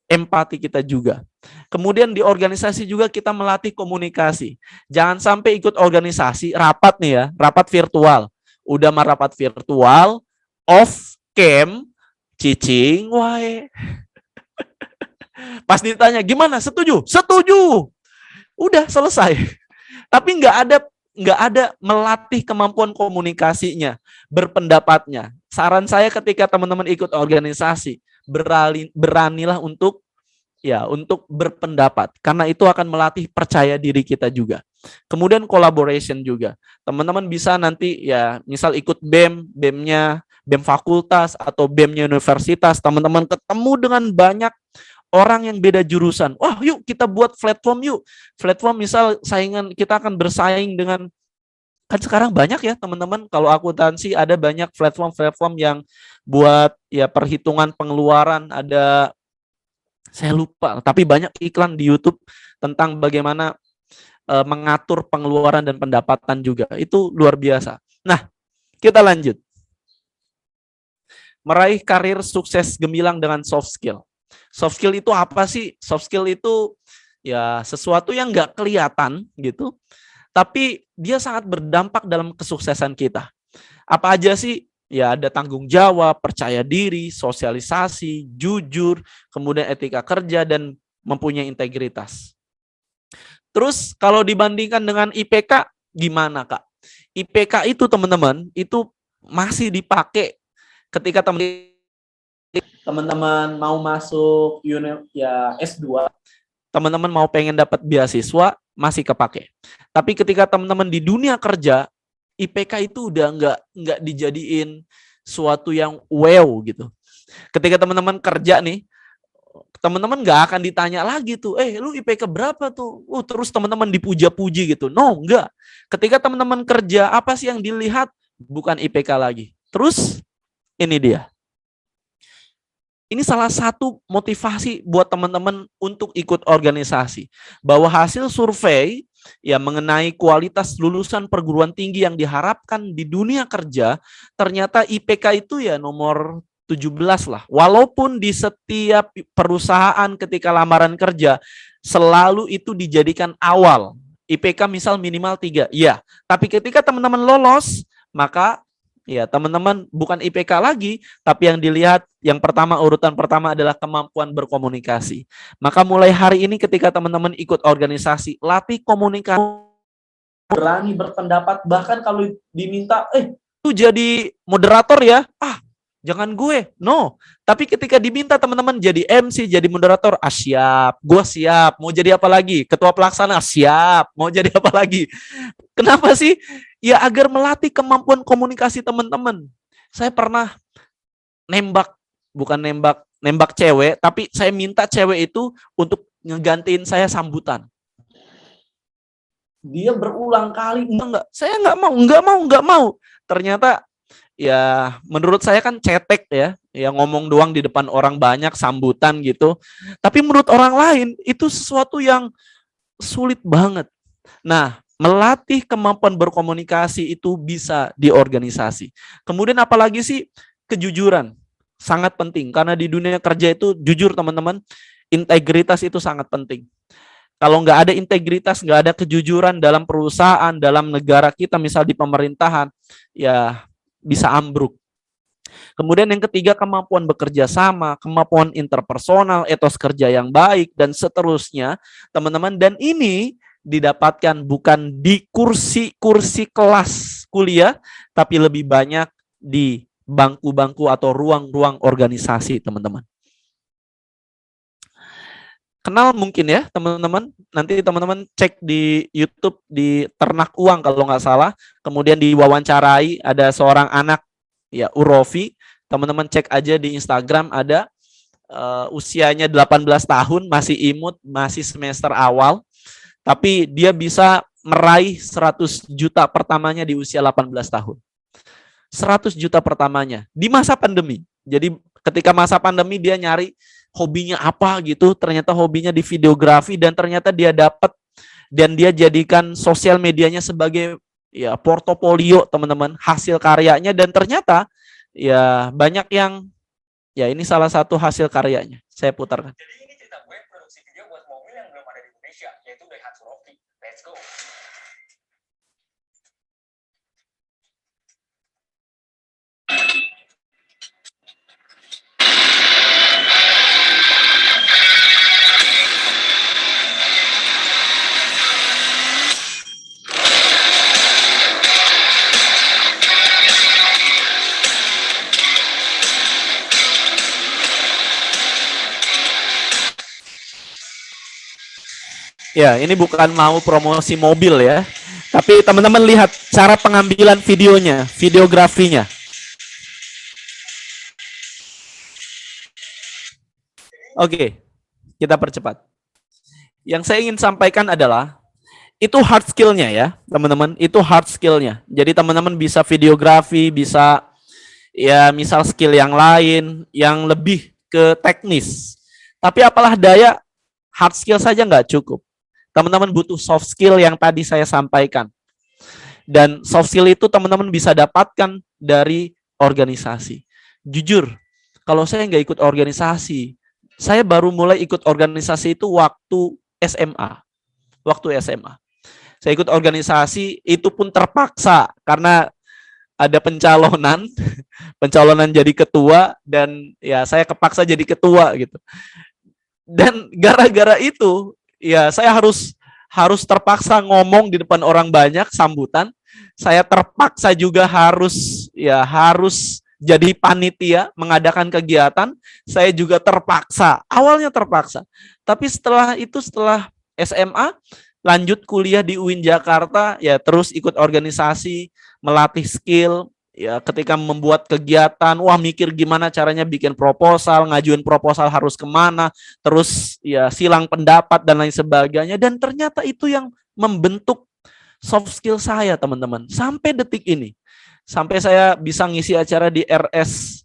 empati kita juga. Kemudian di organisasi juga kita melatih komunikasi. Jangan sampai ikut organisasi, rapat nih ya, rapat virtual. Udah mah rapat virtual, off cam, cicing, wae. Pas ditanya, gimana? Setuju? Setuju. Udah selesai. Tapi nggak ada melatih kemampuan komunikasinya, berpendapatnya. Saran saya ketika teman-teman ikut organisasi, beranilah untuk berpendapat, karena itu akan melatih percaya diri kita juga. Kemudian collaboration juga. Teman-teman bisa nanti ya misal ikut BEM-nya BEM fakultas atau BEM-nya universitas, teman-teman ketemu dengan banyak orang yang beda jurusan. Wah, yuk kita buat platform yuk. Platform misal saingan kita akan bersaing dengan, kan sekarang banyak ya teman-teman, kalau akuntansi ada banyak platform-platform yang buat ya perhitungan pengeluaran, ada saya lupa, tapi banyak iklan di YouTube tentang bagaimana mengatur pengeluaran dan pendapatan juga. Itu luar biasa. Nah, kita lanjut. Meraih karir sukses gemilang dengan soft skill. Soft skill itu apa sih? Soft skill itu ya sesuatu yang nggak kelihatan gitu, tapi dia sangat berdampak dalam kesuksesan kita. Apa aja sih? Ya ada tanggung jawab, percaya diri, sosialisasi, jujur, kemudian etika kerja, dan mempunyai integritas. Terus kalau dibandingkan dengan IPK, gimana Kak? IPK itu teman-teman, itu masih dipakai ketika teman-teman mau masuk ya S2, teman-teman mau pengen dapat beasiswa, masih kepake. Tapi ketika teman-teman di dunia kerja, IPK itu udah nggak dijadiin suatu yang wow gitu. Ketika teman-teman kerja nih, teman-teman nggak akan ditanya lagi tuh, lu IPK berapa tuh? Terus teman-teman dipuja-puji gitu. No, enggak. Ketika teman-teman kerja, apa sih yang dilihat? Bukan IPK lagi. Terus ini dia. Ini salah satu motivasi buat teman-teman untuk ikut organisasi. Bahwa hasil survei ya mengenai kualitas lulusan perguruan tinggi yang diharapkan di dunia kerja, ternyata IPK itu ya nomor 17 lah. Walaupun di setiap perusahaan ketika lamaran kerja, selalu itu dijadikan awal. IPK misal minimal 3. Ya, tapi ketika teman-teman lolos, maka ya teman-teman bukan IPK lagi, tapi yang dilihat yang pertama, urutan pertama adalah kemampuan berkomunikasi. Maka mulai hari ini ketika teman-teman ikut organisasi, latih komunikasi, berani berpendapat, bahkan kalau diminta, lu jadi moderator ya, jangan gue, no. Tapi ketika diminta teman-teman jadi MC, jadi moderator, siap, gue siap. Mau jadi apa lagi? Ketua pelaksana, siap. Mau jadi apa lagi? Kenapa sih? Ya agar melatih kemampuan komunikasi teman-teman. Saya pernah nembak cewek, tapi saya minta cewek itu untuk ngegantiin saya sambutan. Dia berulang kali, saya nggak mau. Ternyata ya menurut saya kan cetek ya ngomong doang di depan orang banyak, sambutan gitu. Tapi menurut orang lain itu sesuatu yang sulit banget. Nah, melatih kemampuan berkomunikasi itu bisa di organisasi. Kemudian apalagi sih? Kejujuran. Sangat penting, karena di dunia kerja itu jujur teman-teman, integritas itu sangat penting. Kalau nggak ada integritas, nggak ada kejujuran dalam perusahaan, dalam negara kita, misal di pemerintahan, ya bisa ambruk. Kemudian yang ketiga, kemampuan bekerja sama, kemampuan interpersonal, etos kerja yang baik, dan seterusnya, teman-teman. Dan ini didapatkan bukan di kursi kelas kuliah, tapi lebih banyak di bangku-bangku atau ruang-ruang organisasi, teman-teman. Kenal mungkin ya, teman-teman. Nanti teman-teman cek di YouTube di Ternak Uang kalau nggak salah. Kemudian diwawancarai ada seorang anak ya Urofi. Teman-teman cek aja di Instagram ada usianya 18 tahun, masih imut, masih semester awal, tapi dia bisa meraih 100 juta pertamanya di usia 18 tahun. 100 juta pertamanya di masa pandemi. Jadi ketika masa pandemi dia nyari hobinya apa gitu, ternyata hobinya di videografi dan ternyata dia dapat dan dia jadikan sosial medianya sebagai ya portofolio teman-teman, hasil karyanya dan ternyata ya banyak yang ya ini salah satu hasil karyanya. Saya putarkan. Jadi ini cerita gue produksi video buat mobil yang belum ada di Indonesia, yaitu Daihatsu Rocky. Let's go. Ya, ini bukan mau promosi mobil ya. Tapi teman-teman lihat cara pengambilan videonya, videografinya. Oke, kita percepat. Yang saya ingin sampaikan adalah itu hard skill-nya ya, teman-teman. Itu hard skill-nya. Jadi teman-teman bisa videografi, bisa ya misal skill yang lain, yang lebih ke teknis. Tapi apalah daya, hard skill saja nggak cukup. Teman-teman butuh soft skill yang tadi saya sampaikan. Dan soft skill itu teman-teman bisa dapatkan dari organisasi. Jujur, kalau saya nggak ikut organisasi, saya baru mulai ikut organisasi itu waktu SMA. Waktu SMA. Saya ikut organisasi, itu pun terpaksa karena ada pencalonan, pencalonan jadi ketua, dan ya saya kepaksa jadi ketua gitu. Dan gara-gara itu, ya saya harus terpaksa ngomong di depan orang banyak sambutan. Saya terpaksa juga harus jadi panitia mengadakan kegiatan. Saya juga terpaksa, awalnya terpaksa. Tapi setelah SMA lanjut kuliah di UIN Jakarta, ya terus ikut organisasi, melatih skill. Ya, ketika membuat kegiatan, wah mikir gimana caranya bikin proposal, ngajuin proposal harus kemana, terus ya silang pendapat dan lain sebagainya. Dan ternyata itu yang membentuk soft skill saya, teman-teman. Sampai detik ini. Sampai saya bisa ngisi acara di RS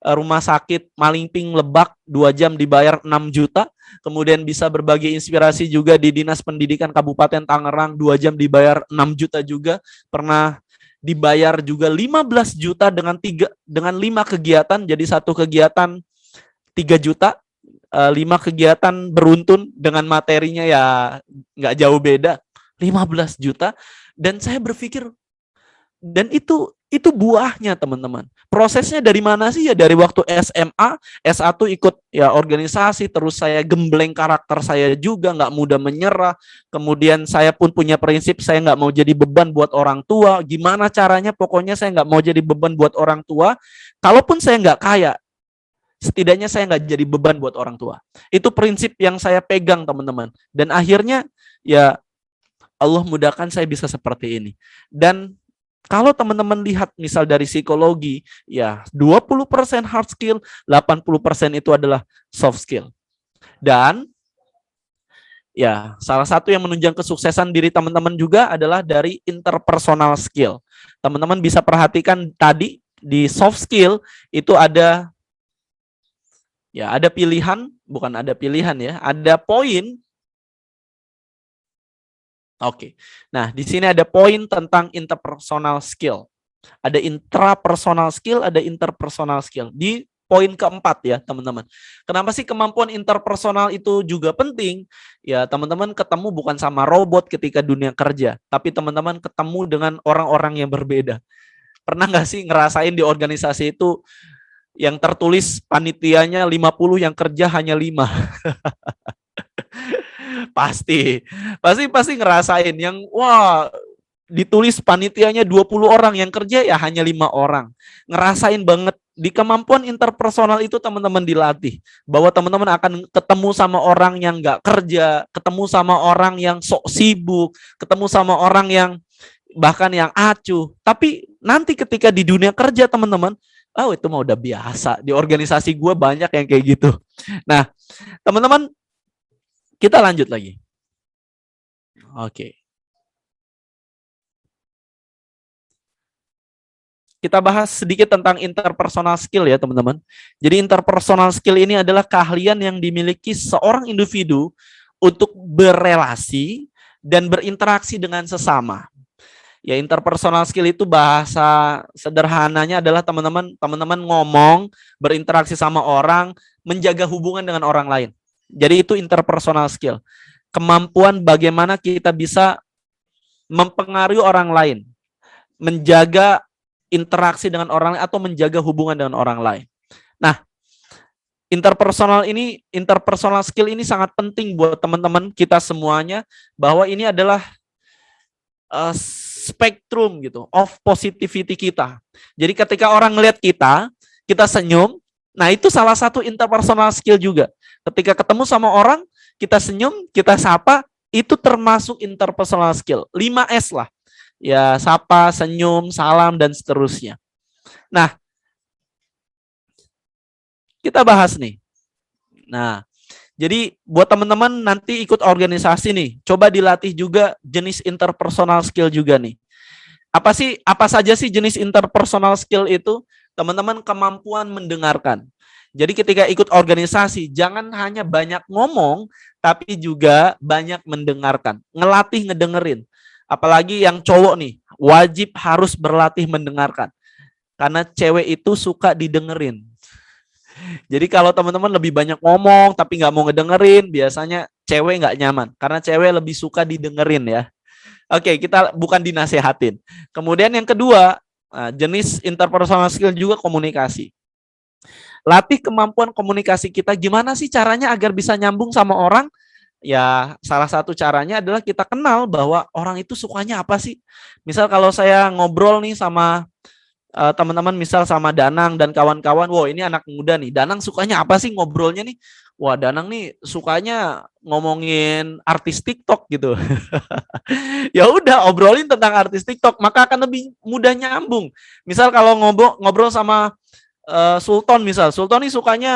Rumah Sakit Malingping Lebak 2 jam dibayar 6 juta. Kemudian bisa berbagi inspirasi juga di Dinas Pendidikan Kabupaten Tangerang 2 jam dibayar 6 juta juga. Pernah dibayar juga 15 juta dengan 5 kegiatan, jadi satu kegiatan 3 juta, 5 kegiatan beruntun dengan materinya ya nggak jauh beda, 15 juta. Dan saya berpikir, dan itu buahnya teman-teman. Prosesnya dari mana sih? Ya dari waktu SMA, S1 ikut ya organisasi, terus saya gembleng karakter saya juga, nggak mudah menyerah. Kemudian saya pun punya prinsip, saya nggak mau jadi beban buat orang tua. Gimana caranya? Pokoknya saya nggak mau jadi beban buat orang tua. Kalaupun saya nggak kaya, setidaknya saya nggak jadi beban buat orang tua. Itu prinsip yang saya pegang teman-teman. Dan akhirnya ya Allah mudahkan saya bisa seperti ini. Dan kalau teman-teman lihat misal dari psikologi, ya 20% hard skill, 80% itu adalah soft skill. Dan ya salah satu yang menunjang kesuksesan diri teman-teman juga adalah dari interpersonal skill. Teman-teman bisa perhatikan tadi di soft skill itu ada pilihan, bukan ada pilihan ya, ada poin. Oke. Nah, di sini ada poin tentang interpersonal skill. Ada intrapersonal skill, ada interpersonal skill. Di poin keempat ya, teman-teman. Kenapa sih kemampuan interpersonal itu juga penting? Ya, teman-teman ketemu bukan sama robot ketika dunia kerja, tapi teman-teman ketemu dengan orang-orang yang berbeda. Pernah nggak sih ngerasain di organisasi itu yang tertulis panitianya 50, yang kerja hanya 5? Pasti ngerasain yang wah ditulis panitianya 20 orang, yang kerja ya hanya 5 orang. Ngerasain banget di kemampuan interpersonal itu teman-teman dilatih. Bahwa teman-teman akan ketemu sama orang yang nggak kerja, ketemu sama orang yang sok sibuk, ketemu sama orang yang bahkan yang acuh. Tapi nanti ketika di dunia kerja teman-teman, Oh, itu mah udah biasa. Di organisasi gue banyak yang kayak gitu. Nah, teman-teman, kita lanjut lagi. Oke. Kita bahas sedikit tentang interpersonal skill ya, teman-teman. Jadi interpersonal skill ini adalah keahlian yang dimiliki seorang individu untuk berelasi dan berinteraksi dengan sesama. Ya, interpersonal skill itu bahasa sederhananya adalah teman-teman ngomong, berinteraksi sama orang, menjaga hubungan dengan orang lain. Jadi itu interpersonal skill. Kemampuan bagaimana kita bisa mempengaruhi orang lain, menjaga interaksi dengan orang lain atau menjaga hubungan dengan orang lain. Nah, interpersonal skill ini sangat penting buat teman-teman kita semuanya, bahwa ini adalah spektrum gitu of positivity kita. Jadi ketika orang ngelihat kita senyum, nah itu salah satu interpersonal skill juga. Ketika ketemu sama orang, kita senyum, kita sapa, itu termasuk interpersonal skill. 5S lah. Ya, sapa, senyum, salam, dan seterusnya. Nah, kita bahas nih. Nah, jadi buat teman-teman nanti ikut organisasi nih, coba dilatih juga jenis interpersonal skill juga nih. Apa saja sih jenis interpersonal skill itu? Teman-teman, kemampuan mendengarkan. Jadi ketika ikut organisasi, jangan hanya banyak ngomong, tapi juga banyak mendengarkan. Ngelatih ngedengerin. Apalagi yang cowok nih, wajib harus berlatih mendengarkan. Karena cewek itu suka didengerin. Jadi kalau teman-teman lebih banyak ngomong tapi nggak mau ngedengerin, biasanya cewek nggak nyaman. Karena cewek lebih suka didengerin ya. Oke, kita bukan dinasehatin. Kemudian yang kedua, jenis interpersonal skill juga komunikasi. Latih kemampuan komunikasi kita. Gimana sih caranya agar bisa nyambung sama orang? Ya, salah satu caranya adalah kita kenal bahwa orang itu sukanya apa sih. Misal kalau saya ngobrol nih sama teman-teman, misal sama Danang dan kawan-kawan, wow ini anak muda nih, Danang sukanya apa sih ngobrolnya nih? Wah, Danang nih sukanya ngomongin artis TikTok gitu. Ya udah, obrolin tentang artis TikTok, maka akan lebih mudah nyambung. Misal kalau ngobrol sama Sultan, misal Sultan nih sukanya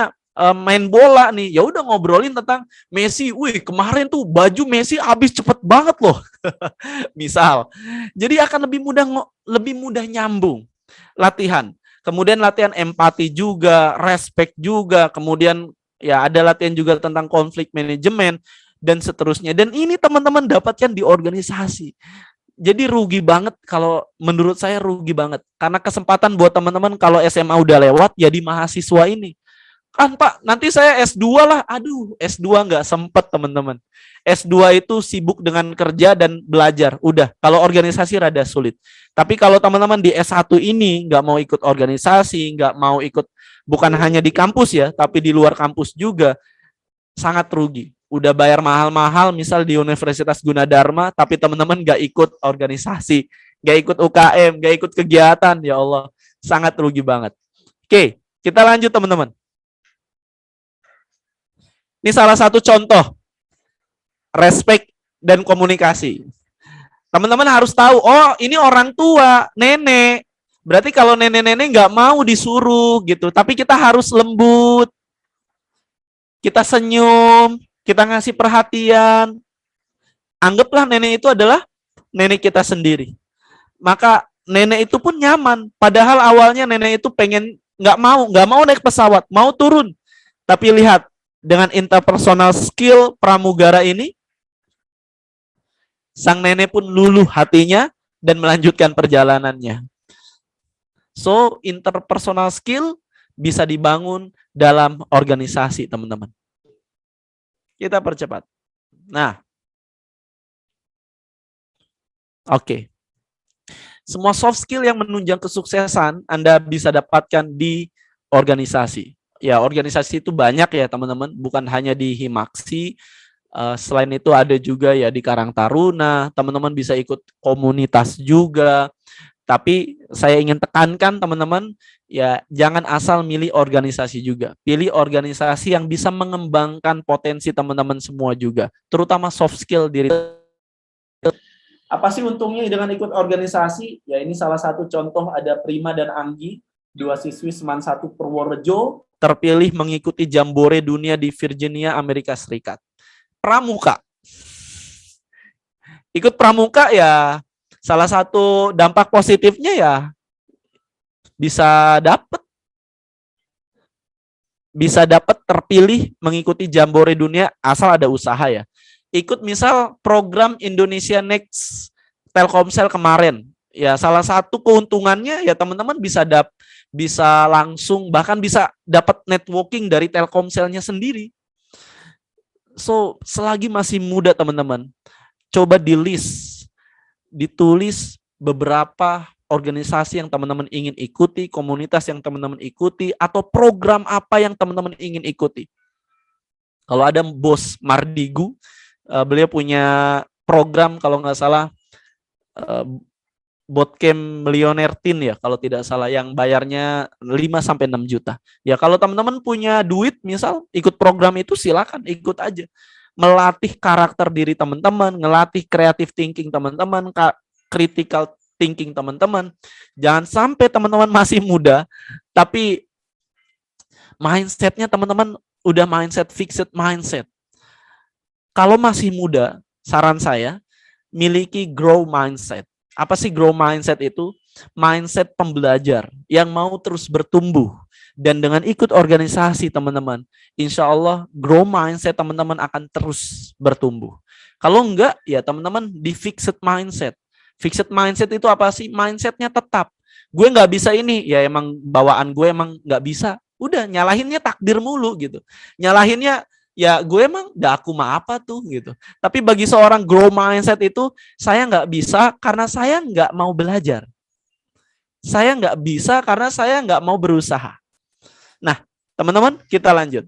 main bola nih, ya udah ngobrolin tentang Messi. Wih, kemarin tuh baju Messi habis cepet banget loh. Misal. Jadi akan lebih mudah nyambung. Latihan. Kemudian latihan empati juga, respect juga, kemudian ya ada latihan juga tentang konflik manajemen dan seterusnya. Dan ini teman-teman dapatkan di organisasi. Jadi rugi banget, kalau menurut saya rugi banget. Karena kesempatan buat teman-teman kalau SMA udah lewat ya di mahasiswa ini. Kan Pak, nanti saya S2 lah. Aduh, S2 nggak sempet teman-teman. S2 itu sibuk dengan kerja dan belajar. Udah, kalau organisasi rada sulit. Tapi kalau teman-teman di S1 ini nggak mau ikut organisasi, nggak mau ikut, bukan hanya di kampus ya, tapi di luar kampus juga, sangat rugi. Udah bayar mahal-mahal, misal di Universitas Gunadarma, tapi teman-teman nggak ikut organisasi, nggak ikut UKM, nggak ikut kegiatan, ya Allah, sangat rugi banget. Oke, kita lanjut teman-teman. Ini salah satu contoh respect dan komunikasi. Teman-teman harus tahu, oh ini orang tua, nenek. Berarti kalau nenek-nenek nggak mau disuruh gitu, tapi kita harus lembut, kita senyum, kita ngasih perhatian. Anggaplah nenek itu adalah nenek kita sendiri. Maka nenek itu pun nyaman. Padahal awalnya nenek itu pengen nggak mau naik pesawat, mau turun. Tapi lihat, dengan interpersonal skill pramugara ini, sang nenek pun luluh hatinya dan melanjutkan perjalanannya. So, interpersonal skill bisa dibangun dalam organisasi, teman-teman. Kita percepat. Nah, oke. Semua soft skill yang menunjang kesuksesan Anda bisa dapatkan di organisasi. Ya, organisasi itu banyak ya teman-teman, bukan hanya di Himaksi. Selain itu ada juga ya di Karang Taruna, teman-teman bisa ikut komunitas juga. Tapi saya ingin tekankan teman-teman, ya jangan asal milih organisasi juga. Pilih organisasi yang bisa mengembangkan potensi teman-teman semua juga, terutama soft skill diri. Apa sih untungnya dengan ikut organisasi? Ya ini salah satu contoh, ada Prima dan Anggi. 2 siswi Seman 1 Purworejo terpilih mengikuti Jambore Dunia di Virginia, Amerika Serikat. Pramuka. Ikut pramuka ya salah satu dampak positifnya ya bisa dapat terpilih mengikuti Jambore Dunia asal ada usaha ya. Ikut misal program Indonesia Next Telkomsel kemarin. Ya salah satu keuntungannya ya teman-teman bisa langsung bahkan bisa dapat networking dari Telkomselnya sendiri. So, selagi masih muda teman-teman, coba ditulis beberapa organisasi yang teman-teman ingin ikuti, komunitas yang teman-teman ikuti, atau program apa yang teman-teman ingin ikuti. Kalau ada bos Mardigu, beliau punya program kalau nggak salah Bootcamp Millionaire Teen ya, kalau tidak salah, yang bayarnya 5-6 juta. Ya kalau teman-teman punya duit, misal ikut program itu silakan ikut aja. Melatih karakter diri teman-teman, ngelatih creative thinking teman-teman, critical thinking teman-teman. Jangan sampai teman-teman masih muda, tapi mindsetnya teman-teman udah mindset fixed mindset. Kalau masih muda, saran saya, miliki grow mindset. Apa sih grow mindset itu? Mindset pembelajar yang mau terus bertumbuh. Dan dengan ikut organisasi teman-teman, insya Allah grow mindset teman-teman akan terus bertumbuh. Kalau enggak, ya teman-teman di fixed mindset. Fixed mindset itu apa sih? Mindsetnya tetap. Gue nggak bisa ini, ya emang bawaan gue emang nggak bisa. Udah, nyalahinnya takdir mulu gitu. Nyalahinnya, ya gue emang aku mah apa tuh gitu. Tapi bagi seorang grow mindset itu, saya nggak bisa karena saya nggak mau belajar. Saya nggak bisa karena saya nggak mau berusaha. Nah, teman-teman kita lanjut.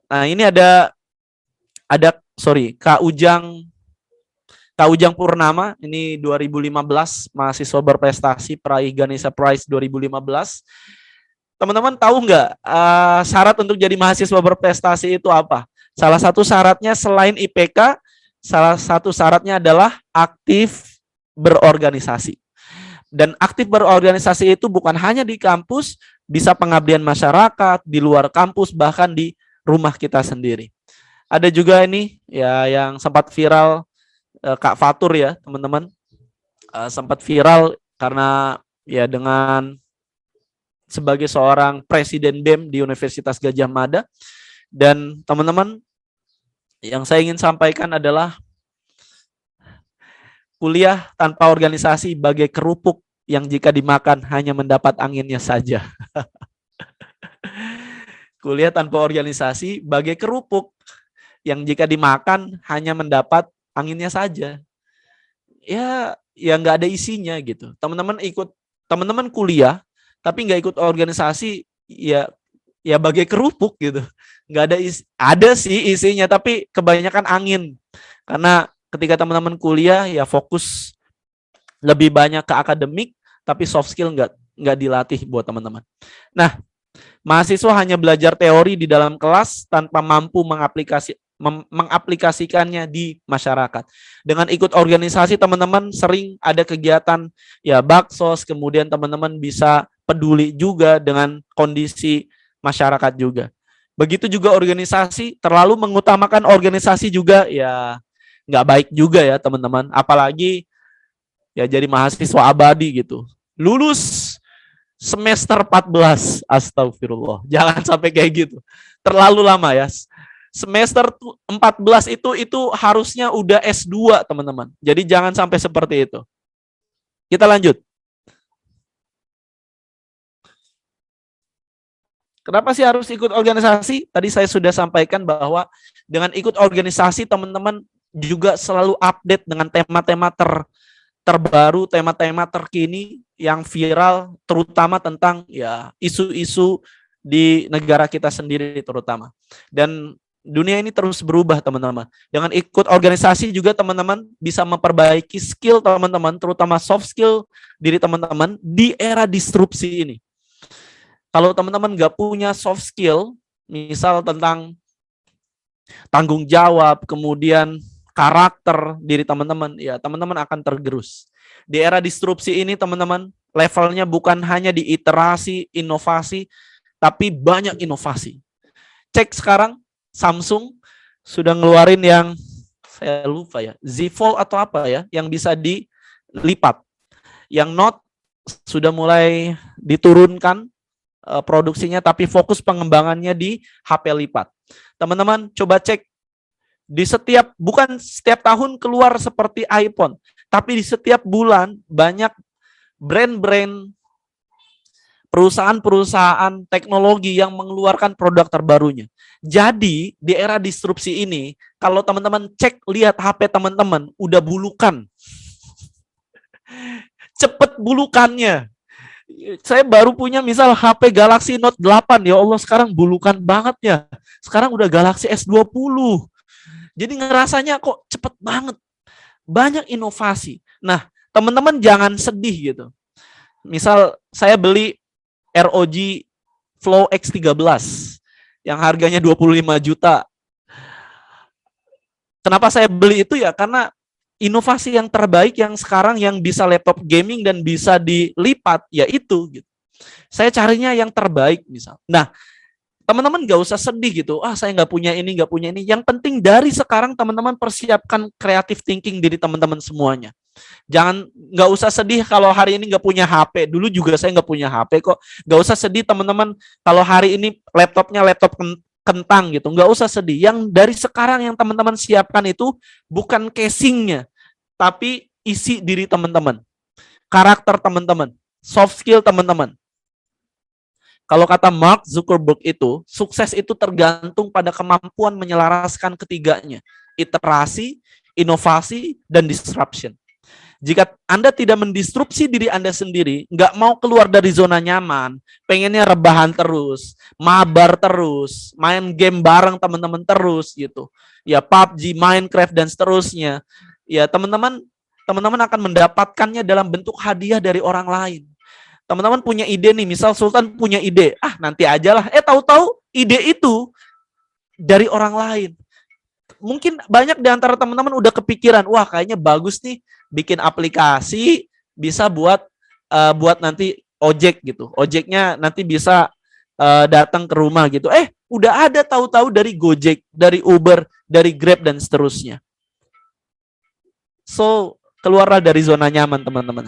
Nah ini ada Kak Ujang Purnama, ini 2015, mahasiswa berprestasi peraih Ganesha Prize 2015. Teman-teman tahu nggak syarat untuk jadi mahasiswa berprestasi itu apa? Salah satu syaratnya selain IPK, salah satu syaratnya adalah aktif berorganisasi. Dan aktif berorganisasi itu bukan hanya di kampus, bisa pengabdian masyarakat, di luar kampus, bahkan di rumah kita sendiri. Ada juga ini ya yang sempat viral, Kak Fatur ya teman-teman, sempat viral karena ya dengan sebagai seorang presiden BEM di Universitas Gadjah Mada. Dan teman-teman, yang saya ingin sampaikan adalah kuliah tanpa organisasi bagai kerupuk yang jika dimakan hanya mendapat anginnya saja. Kuliah tanpa organisasi bagai kerupuk yang jika dimakan hanya mendapat anginnya saja. Ya nggak ada isinya gitu. Teman-teman kuliah tapi nggak ikut organisasi, ya bagai kerupuk gitu. Nggak ada sih isinya tapi kebanyakan angin. Karena ketika teman-teman kuliah ya fokus lebih banyak ke akademik, tapi soft skill nggak dilatih buat teman-teman. Nah, mahasiswa hanya belajar teori di dalam kelas tanpa mampu mengaplikasikannya di masyarakat. Dengan ikut organisasi teman-teman sering ada kegiatan ya baksos, kemudian teman-teman bisa peduli juga dengan kondisi masyarakat juga. Begitu juga organisasi, terlalu mengutamakan organisasi juga ya nggak baik juga ya teman-teman. Apalagi ya jadi mahasiswa abadi gitu. Lulus semester 14, astagfirullah. Jangan sampai kayak gitu. Terlalu lama ya. Semester 14 itu harusnya udah S2 teman-teman. Jadi jangan sampai seperti itu. Kita lanjut. Kenapa sih harus ikut organisasi? Tadi saya sudah sampaikan bahwa dengan ikut organisasi teman-teman juga selalu update dengan tema-tema terbaru, tema-tema terkini yang viral, terutama tentang ya isu-isu di negara kita sendiri terutama. Dan dunia ini terus berubah teman-teman. Dengan ikut organisasi juga teman-teman bisa memperbaiki skill teman-teman, terutama soft skill diri teman-teman di era disrupsi ini. Kalau teman-teman nggak punya soft skill, misal tentang tanggung jawab, kemudian karakter diri teman-teman, ya teman-teman akan tergerus. Di era disrupsi ini teman-teman, Levelnya bukan hanya di iterasi, inovasi, tapi banyak inovasi. Cek sekarang Samsung sudah ngeluarin yang saya lupa ya, Z Fold atau apa ya, yang bisa dilipat. Yang Note sudah mulai diturunkan produksinya, tapi fokus pengembangannya di HP lipat. Teman-teman coba cek di setiap, bukan setiap tahun keluar seperti iPhone, tapi di setiap bulan banyak brand-brand, perusahaan-perusahaan teknologi yang mengeluarkan produk terbarunya. Jadi di era disrupsi ini, kalau teman-teman cek lihat HP teman-teman udah bulukan. Cepet bulukannya. Saya baru punya misal HP Galaxy Note 8, ya Allah sekarang bulukan banget ya. Sekarang udah Galaxy S20. Jadi ngerasanya kok cepet banget. Banyak inovasi. Nah, teman-teman jangan sedih gitu. Misal saya beli ROG Flow X13 yang harganya 25 juta. Kenapa saya beli itu ya? Karena inovasi yang terbaik yang sekarang yang bisa laptop gaming dan bisa dilipat, yaitu gitu. Saya carinya yang terbaik misal. Nah, teman-teman gak usah sedih gitu. Ah, saya nggak punya ini, nggak punya ini. Yang penting dari sekarang teman-teman persiapkan creative thinking diri teman-teman semuanya. Jangan, nggak usah sedih kalau hari ini nggak punya HP. Dulu juga saya nggak punya HP kok. Nggak usah sedih teman-teman kalau hari ini laptopnya laptop kentang gitu. Nggak usah sedih. Yang dari sekarang yang teman-teman siapkan itu bukan casingnya, tapi isi diri teman-teman, karakter teman-teman, soft skill teman-teman. Kalau kata Mark Zuckerberg itu, sukses itu tergantung pada kemampuan menyelaraskan ketiganya. Iterasi, inovasi, dan disruption. Jika Anda tidak mendisrupsi diri Anda sendiri, nggak mau keluar dari zona nyaman, pengennya rebahan terus, mabar terus, main game bareng teman-teman terus gitu. Ya PUBG, Minecraft, dan seterusnya. Ya teman-teman akan mendapatkannya dalam bentuk hadiah dari orang lain. Teman-teman punya ide nih, misal Sultan punya ide, nanti aja lah. Tahu-tahu ide itu dari orang lain. Mungkin banyak di antara teman-teman udah kepikiran, wah kayaknya bagus nih bikin aplikasi bisa buat nanti ojek gitu. Ojeknya nanti bisa datang ke rumah gitu. Udah ada tahu-tahu dari Gojek, dari Uber, dari Grab dan seterusnya. So, keluarlah dari zona nyaman teman-teman.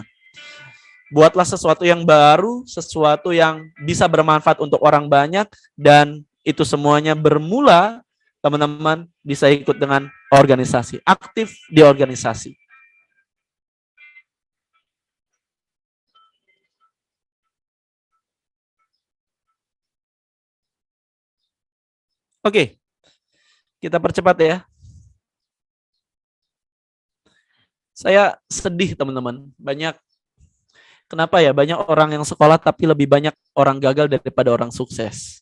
Buatlah sesuatu yang baru, sesuatu yang bisa bermanfaat untuk orang banyak, dan itu semuanya bermula, teman-teman bisa ikut dengan organisasi, aktif di organisasi. Oke, kita percepat ya. Saya sedih teman-teman, kenapa ya banyak orang yang sekolah tapi lebih banyak orang gagal daripada orang sukses.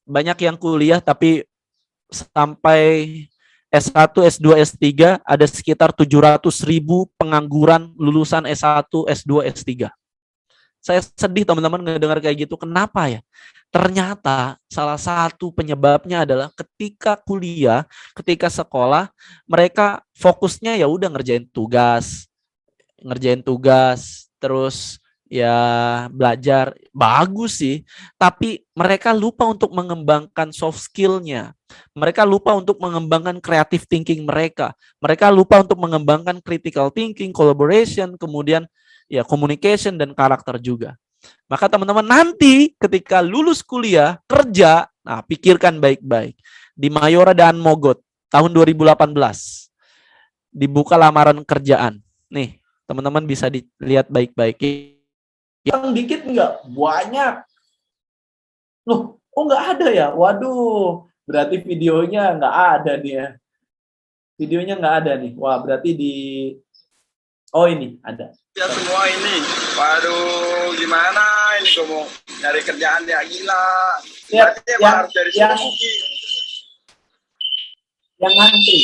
Banyak yang kuliah tapi sampai S1, S2, S3 ada sekitar 700.000 pengangguran lulusan S1, S2, S3. Saya sedih teman-teman ngedengar kayak gitu. Kenapa ya? Ternyata salah satu penyebabnya adalah ketika kuliah, ketika sekolah, mereka fokusnya ya udah ngerjain tugas, terus ya belajar, bagus sih, tapi mereka lupa untuk mengembangkan soft skill-nya. Mereka lupa untuk mengembangkan creative thinking mereka. Mereka lupa untuk mengembangkan critical thinking, collaboration, kemudian ya communication dan karakter juga. Maka teman-teman nanti ketika lulus kuliah, kerja, pikirkan baik-baik. Di Mayora dan Mogot tahun 2018 dibuka lamaran kerjaan. Nih, teman-teman bisa dilihat baik-baik. Yang dikit enggak? Banyak. Loh, kok enggak ada ya? Waduh, berarti videonya enggak ada nih ya. Videonya enggak ada nih. Wah, berarti oh ini, ada. Ya semua ini. Waduh, gimana ini gue mau nyari kerjaan ya gila. Harus dari sini. Yang ngantri.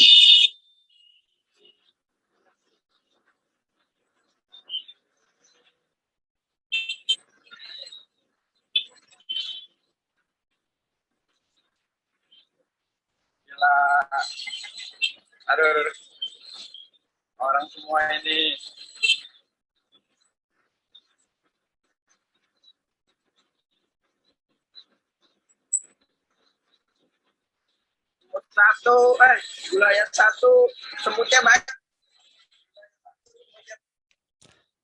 Gila. Aduh. Orang semua ini gula yang satu, semutnya banyak.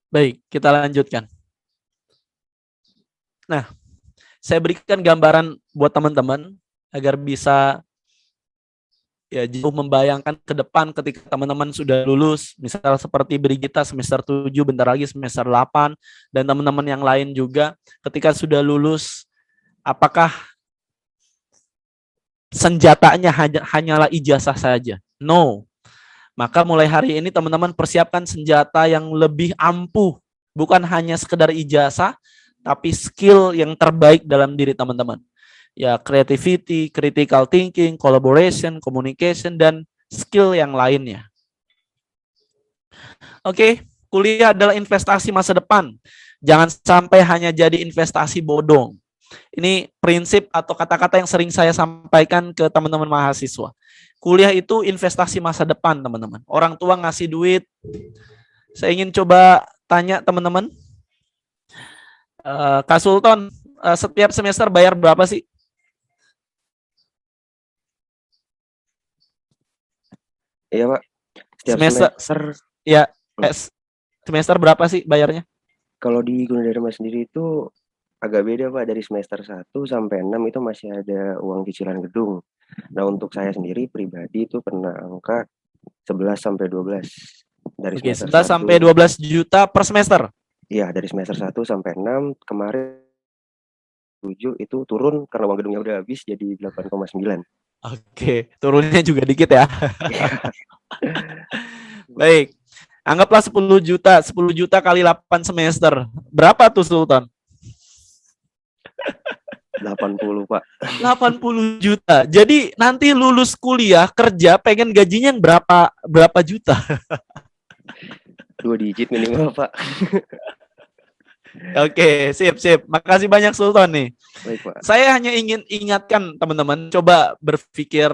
Baik, kita lanjutkan. Nah, saya berikan gambaran buat teman-teman agar bisa ya jauh membayangkan ke depan ketika teman-teman sudah lulus, misal seperti Brigita semester 7, bentar lagi semester 8, dan teman-teman yang lain juga ketika sudah lulus, apakah senjatanya hanyalah ijazah saja? No. Maka mulai hari ini teman-teman persiapkan senjata yang lebih ampuh, bukan hanya sekedar ijazah, tapi skill yang terbaik dalam diri teman-teman. Ya, creativity, critical thinking, collaboration, communication, dan skill yang lainnya. Oke, kuliah adalah investasi masa depan. Jangan sampai hanya jadi investasi bodong. Ini prinsip atau kata-kata yang sering saya sampaikan ke teman-teman mahasiswa. Kuliah itu investasi masa depan, teman-teman. Orang tua ngasih duit. Saya ingin coba tanya teman-teman. Kak Sultan, setiap semester bayar berapa sih? Iya, Pak. Setiap semester ya, semester berapa sih bayarnya? kalau di Gunadarma sendiri itu agak beda, Pak. Dari semester 1 sampai 6 itu masih ada uang cicilan gedung. Nah, untuk saya sendiri pribadi itu kena angka 11 sampai 12 dari Oke, semester 11 sampai 12 juta per semester. Iya, dari semester 1 sampai 6 kemarin 7 itu turun karena uang gedungnya udah habis jadi 8,9. Oke, turunnya juga dikit ya. Baik. Anggaplah 10 juta. 10 juta kali 8 semester. Berapa tuh Sultan? 80, Pak. 80 juta. Jadi nanti lulus kuliah, kerja, pengen gajinya yang berapa juta? 2 digit minimal, Pak. Oke, sip. Makasih banyak Sultan nih. Baik, Pak. Saya hanya ingin ingatkan teman-teman, coba berpikir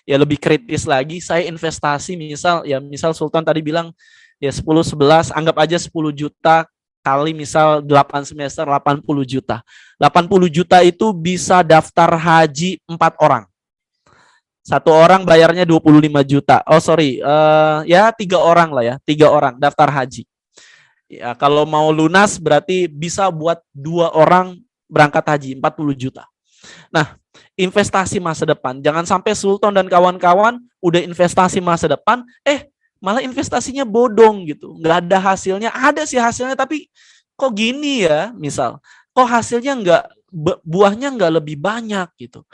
ya lebih kritis lagi. Saya investasi misal Sultan tadi bilang ya 10-11, anggap aja 10 juta kali misal 8 semester 80 juta. 80 juta itu bisa daftar haji 4 orang. Satu orang bayarnya 25 juta. Oh sorry, ya 3 orang lah ya. 3 orang daftar haji. Ya, kalau mau lunas berarti bisa buat 2 orang berangkat haji, 40 juta. Nah, investasi masa depan. Jangan sampai Sultan dan kawan-kawan udah investasi masa depan, malah investasinya bodong gitu. Nggak ada hasilnya. Ada sih hasilnya, tapi kok gini ya, misal. Kok hasilnya buahnya nggak lebih banyak gitu.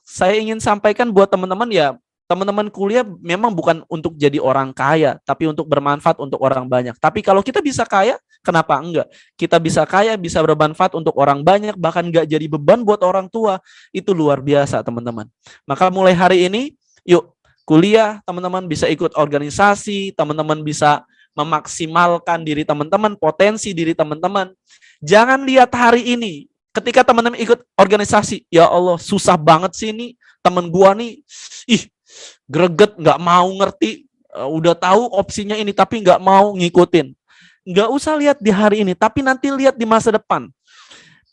Saya ingin sampaikan buat teman-teman ya, teman-teman kuliah memang bukan untuk jadi orang kaya, tapi untuk bermanfaat untuk orang banyak. Tapi kalau kita bisa kaya, kenapa enggak? Kita bisa kaya, bisa bermanfaat untuk orang banyak, bahkan nggak jadi beban buat orang tua. Itu luar biasa, teman-teman. Maka mulai hari ini, yuk kuliah, teman-teman bisa ikut organisasi, teman-teman bisa memaksimalkan diri teman-teman, potensi diri teman-teman. Jangan lihat hari ini, ketika teman-teman ikut organisasi, ya Allah susah banget sih ini, teman gua nih, greget, nggak mau ngerti, udah tahu opsinya ini tapi nggak mau ngikutin. Nggak usah lihat di hari ini, tapi nanti lihat di masa depan.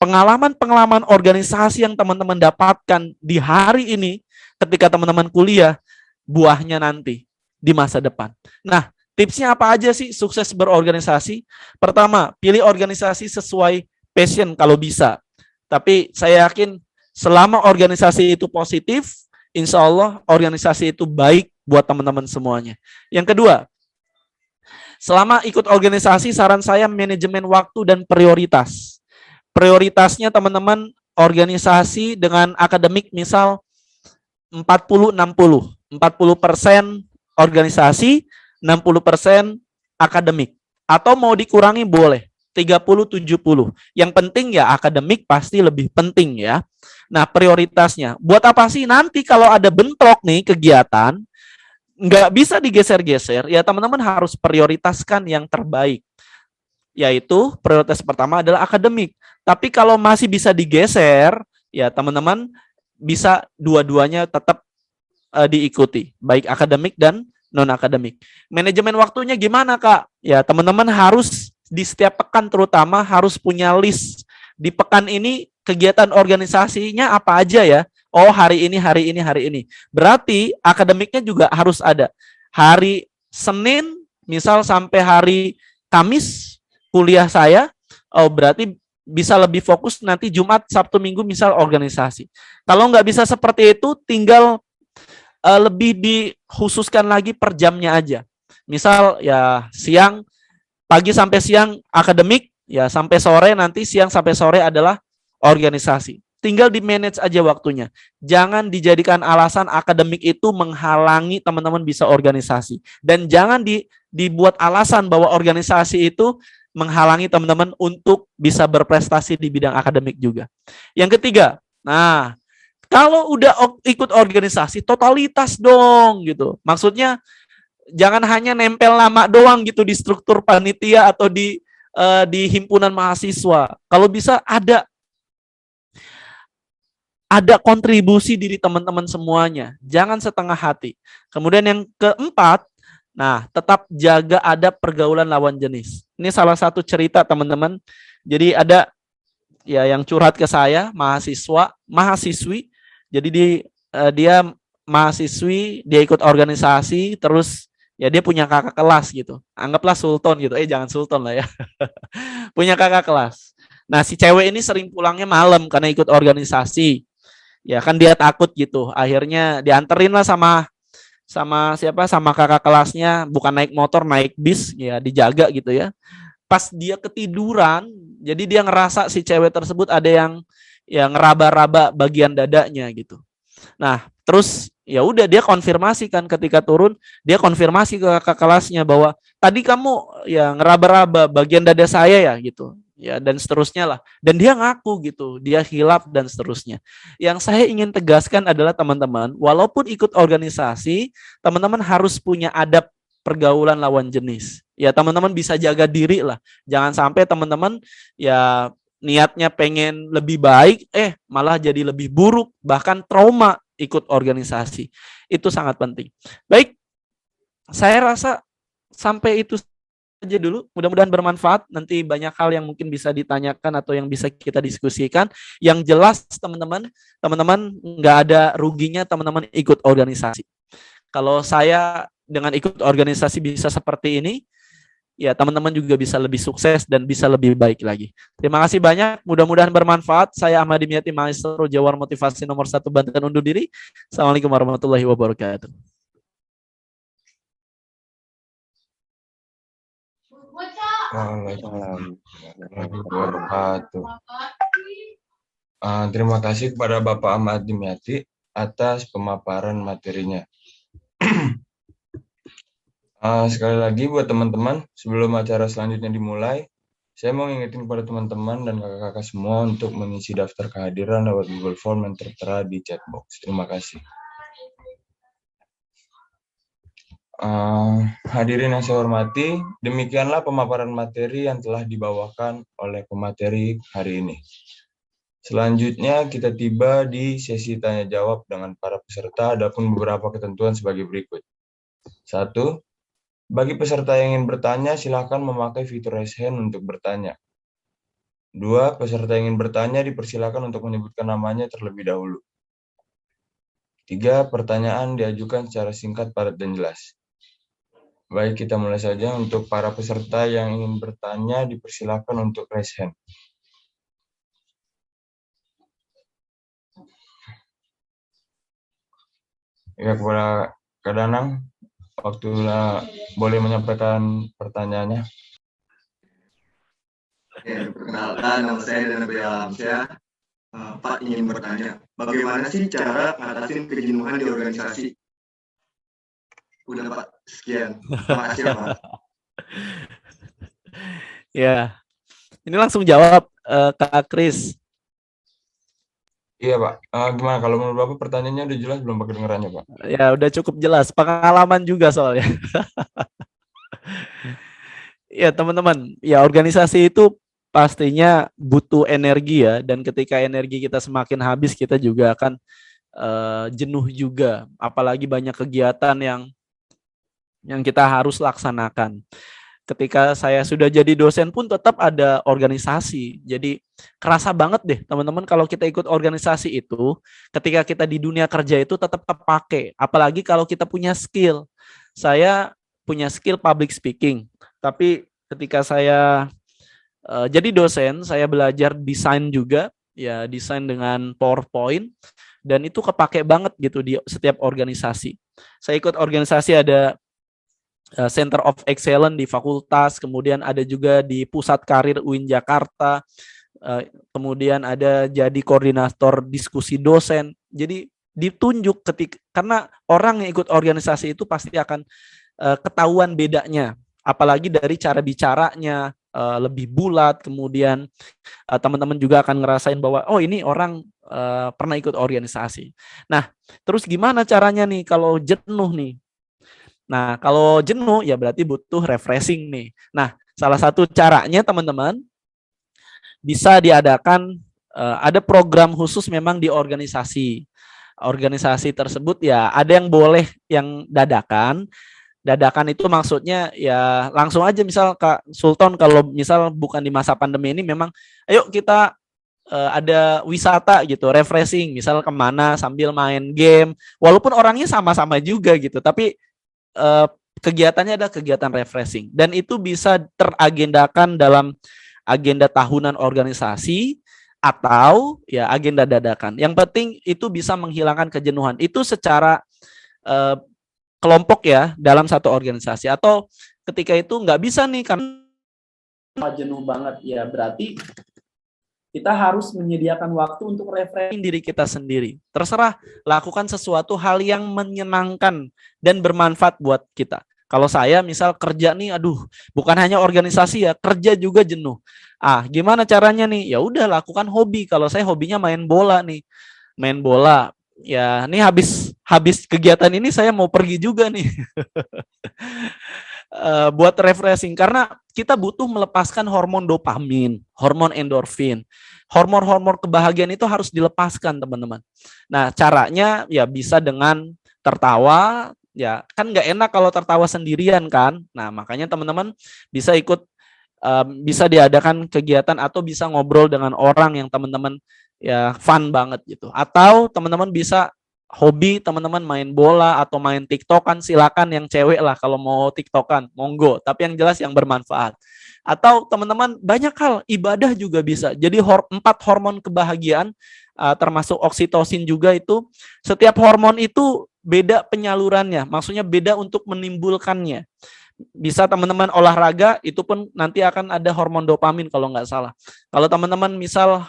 Pengalaman-pengalaman organisasi yang teman-teman dapatkan di hari ini, ketika teman-teman kuliah, buahnya nanti di masa depan. Nah, tipsnya apa aja sih sukses berorganisasi? Pertama, pilih organisasi sesuai passion kalau bisa. Tapi saya yakin selama organisasi itu positif, insya Allah organisasi itu baik buat teman-teman semuanya. Yang kedua, selama ikut organisasi, saran saya manajemen waktu dan prioritas. Prioritasnya teman-teman organisasi dengan akademik misal 40-60. 40% organisasi, 60% akademik. Atau mau dikurangi boleh, 30-70. Yang penting ya akademik pasti lebih penting ya. Nah prioritasnya, buat apa sih nanti kalau ada bentrok nih kegiatan, nggak bisa digeser-geser, ya teman-teman harus prioritaskan yang terbaik. Yaitu prioritas pertama adalah akademik. Tapi kalau masih bisa digeser, ya teman-teman bisa dua-duanya tetap diikuti, baik akademik dan non-akademik. Manajemen waktunya gimana, Kak? Ya, teman-teman harus di setiap pekan terutama harus punya list. Di pekan ini kegiatan organisasinya apa aja ya? Oh, hari ini, hari ini, hari ini. Berarti akademiknya juga harus ada. Hari Senin, misal sampai hari Kamis, kuliah saya, oh berarti bisa lebih fokus nanti Jumat, Sabtu, Minggu, misal organisasi. Kalau nggak bisa seperti itu, tinggal lebih dikhususkan lagi per jamnya aja. Misal ya siang, pagi sampai siang akademik, ya sampai sore nanti siang sampai sore adalah organisasi. Tinggal di manage aja waktunya. Jangan dijadikan alasan akademik itu menghalangi teman-teman bisa organisasi. Dan jangan dibuat alasan bahwa organisasi itu menghalangi teman-teman untuk bisa berprestasi di bidang akademik juga. Yang ketiga, nah kalau udah ikut organisasi, totalitas dong gitu. Maksudnya jangan hanya nempel nama doang gitu di struktur panitia atau di himpunan mahasiswa. Kalau bisa ada kontribusi diri teman-teman semuanya. Jangan setengah hati. Kemudian yang keempat, nah tetap jaga adab pergaulan lawan jenis. Ini salah satu cerita teman-teman. Jadi ada ya yang curhat ke saya, mahasiswi. Jadi dia mahasiswi, dia ikut organisasi, terus ya dia punya kakak kelas gitu. Anggaplah sultan gitu. Jangan sultan lah ya. Punya kakak kelas. Nah, si cewek ini sering pulangnya malam karena ikut organisasi. Ya kan dia takut gitu. Akhirnya dianterin lah sama kakak kelasnya, bukan naik motor, naik bis, ya dijaga gitu ya. Pas dia ketiduran, jadi dia ngerasa si cewek tersebut ada yang ngeraba-raba bagian dadanya gitu. Nah, terus ya udah dia konfirmasi kan ketika turun, dia konfirmasi ke kakak kelasnya bahwa tadi kamu ya ngeraba-raba bagian dada saya ya gitu. Ya dan seterusnya lah. Dan dia ngaku gitu, dia hilaf dan seterusnya. Yang saya ingin tegaskan adalah teman-teman, walaupun ikut organisasi, teman-teman harus punya adab pergaulan lawan jenis. Ya teman-teman bisa jaga diri lah. Jangan sampai teman-teman ya niatnya pengen lebih baik, malah jadi lebih buruk, bahkan trauma ikut organisasi. Itu sangat penting. Baik, saya rasa sampai itu aja dulu. Mudah-mudahan bermanfaat. Nanti banyak hal yang mungkin bisa ditanyakan atau yang bisa kita diskusikan. Yang jelas teman-teman nggak ada ruginya teman-teman ikut organisasi. Kalau saya dengan ikut organisasi bisa seperti ini, ya teman-teman juga bisa lebih sukses dan bisa lebih baik lagi. Terima kasih banyak. Mudah-mudahan bermanfaat. Saya Ahmad Dimyati, Maestro Jawar Motivasi nomor 1 Banten undur diri. Assalamualaikum warahmatullahi wabarakatuh. Waalaikumsalam warahmatullahi wabarakatuh. Terima kasih kepada Bapak Ahmad Dimyati atas pemaparan materinya. Sekali lagi buat teman-teman, sebelum acara selanjutnya dimulai, saya mau ingetin kepada teman-teman dan kakak-kakak semua untuk mengisi daftar kehadiran lewat Google Form yang tertera di chat box. Terima kasih. Hadirin yang saya hormati, demikianlah pemaparan materi yang telah dibawakan oleh pemateri hari ini. Selanjutnya kita tiba di sesi tanya jawab dengan para peserta. Adapun beberapa ketentuan sebagai berikut. 1. Bagi peserta yang ingin bertanya, silakan memakai fitur raise hand untuk bertanya. 2. Peserta yang ingin bertanya dipersilakan untuk menyebutkan namanya terlebih dahulu. 3. Pertanyaan diajukan secara singkat, padat, dan jelas. Baik, kita mulai saja. Untuk para peserta yang ingin bertanya, dipersilakan untuk raise hand. Ya, kepada Kak Danang, waktunya boleh menyampaikan pertanyaannya. Ya, perkenalkan, nama saya Dana Belamsyah. Pak ingin bertanya, bagaimana sih cara ngatasin kejenuhan di organisasi? Udah Pak, sekian. Terima kasih ya, Pak. Ya, ini langsung jawab Kak Kris. Iya Pak, gimana kalau menurut Bapak pertanyaannya udah jelas belum pakai dengerannya Pak? Ya udah cukup jelas, pengalaman juga soalnya. Ya teman-teman, ya organisasi itu pastinya butuh energi ya, dan ketika energi kita semakin habis kita juga akan jenuh juga, apalagi banyak kegiatan yang kita harus laksanakan. ketika saya sudah jadi dosen pun tetap ada organisasi. Jadi kerasa banget deh teman-teman kalau kita ikut organisasi itu, ketika kita di dunia kerja itu tetap kepake. Apalagi kalau kita punya skill. Saya punya skill public speaking, tapi ketika saya jadi dosen, saya belajar desain juga, ya desain dengan PowerPoint, dan itu kepake banget gitu di setiap organisasi. Saya ikut organisasi ada Center of Excellence di fakultas, kemudian ada juga di Pusat Karir UIN Jakarta, kemudian ada jadi koordinator diskusi dosen. Jadi ditunjuk karena orang yang ikut organisasi itu pasti akan ketahuan bedanya, apalagi dari cara bicaranya lebih bulat, kemudian teman-teman juga akan ngerasain bahwa oh ini orang pernah ikut organisasi. Nah, terus gimana caranya nih kalau jenuh nih? Nah, kalau jenuh ya berarti butuh refreshing nih. Nah, salah satu caranya teman-teman bisa diadakan ada program khusus memang di organisasi. Organisasi tersebut ya ada yang boleh yang dadakan. Dadakan itu maksudnya ya langsung aja, misal Kak Sultan kalau misal bukan di masa pandemi ini memang ayo kita ada wisata gitu, refreshing, misal kemana sambil main game. Walaupun orangnya sama-sama juga gitu, tapi kegiatannya ada kegiatan refreshing dan itu bisa teragendakan dalam agenda tahunan organisasi atau ya agenda dadakan. Yang penting itu bisa menghilangkan kejenuhan. Itu secara kelompok ya dalam satu organisasi, atau ketika itu nggak bisa nih karena jenuh banget ya berarti kita harus menyediakan waktu untuk refreshing diri kita sendiri. Terserah, lakukan sesuatu hal yang menyenangkan dan bermanfaat buat kita. Kalau saya misal kerja nih, aduh, bukan hanya organisasi ya, kerja juga jenuh. Gimana caranya nih? Ya udah lakukan hobi. Kalau saya hobinya main bola nih. Main bola. Ya, nih habis kegiatan ini saya mau pergi juga nih. Buat refreshing karena kita butuh melepaskan hormon dopamin, hormon endorfin. Hormon-hormon kebahagiaan itu harus dilepaskan, teman-teman. Nah, caranya ya bisa dengan tertawa, ya kan nggak enak kalau tertawa sendirian kan. Nah, makanya teman-teman bisa ikut, bisa diadakan kegiatan atau bisa ngobrol dengan orang yang teman-teman ya fun banget gitu. Atau teman-teman bisa hobi teman-teman main bola atau main TikTokan, silakan yang cewek lah kalau mau TikTokan, monggo. Tapi yang jelas yang bermanfaat. Atau teman-teman banyak hal, ibadah juga bisa. Jadi 4 hormon kebahagiaan termasuk oksitosin juga itu, setiap hormon itu beda penyalurannya, maksudnya beda untuk menimbulkannya. Bisa teman-teman olahraga, itu pun nanti akan ada hormon dopamin kalau nggak salah. Kalau teman-teman misal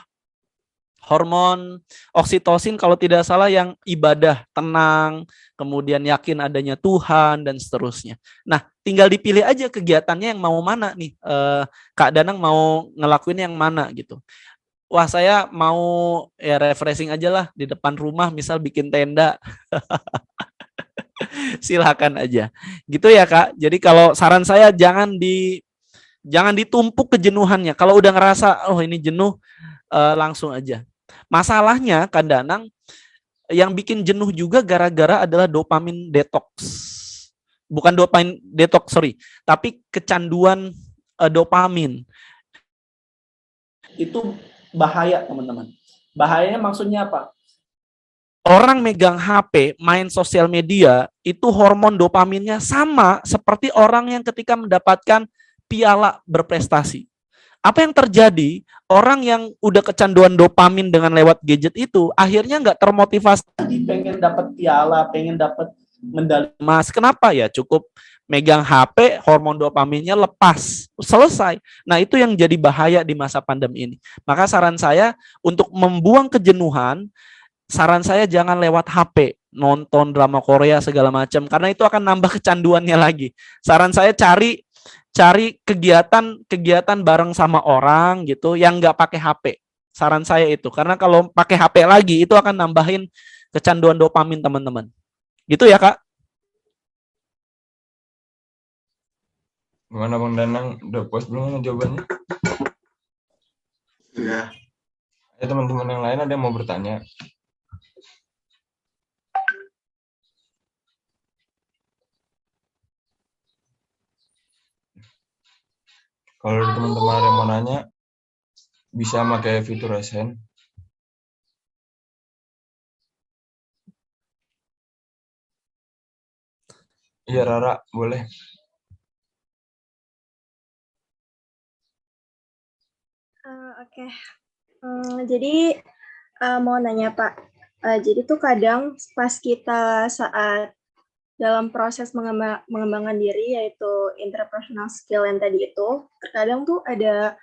hormon oksitosin kalau tidak salah yang ibadah, tenang, kemudian yakin adanya Tuhan dan seterusnya. Nah, tinggal dipilih aja kegiatannya yang mau mana nih. Kak Danang mau ngelakuin yang mana gitu. Wah, saya mau ya refreshing aja lah di depan rumah, misal bikin tenda. Silakan aja. Gitu ya, Kak. Jadi kalau saran saya jangan ditumpuk kejenuhannya. Kalau udah ngerasa oh ini jenuh, langsung aja. Masalahnya Kak Danang yang bikin jenuh juga gara-gara adalah dopamin detox. Bukan dopamin detox, sorry, tapi kecanduan dopamin. Itu bahaya, teman-teman. Bahayanya maksudnya apa? Orang megang HP, main sosial media, itu hormon dopaminnya sama seperti orang yang ketika mendapatkan piala berprestasi. Apa yang terjadi? Orang yang udah kecanduan dopamin dengan lewat gadget itu akhirnya nggak termotivasi lagi, pengen dapat piala, pengen dapat medali emas. Kenapa ya? Cukup megang HP, hormon dopaminnya lepas, selesai. Nah, itu yang jadi bahaya di masa pandemi ini. Maka saran saya untuk membuang kejenuhan, saran saya jangan lewat HP, nonton drama Korea segala macam, karena itu akan nambah kecanduannya lagi. Saran saya cari kegiatan bareng sama orang gitu yang nggak pakai HP. Saran saya itu, karena kalau pakai HP lagi itu akan nambahin kecanduan dopamin teman-teman. Gitu ya, Kak? Gimana Bang Danang? Udah puas belum jawabannya? Ya. Ya teman-teman yang lain ada yang mau bertanya? Kalau teman-teman ada yang mau nanya, bisa pakai fitur raise hand. Iya, Rara, boleh. Oke. Jadi mau nanya Pak, jadi tuh kadang pas kita saat dalam proses mengembangkan diri, yaitu interpersonal skill yang tadi itu, terkadang tuh ada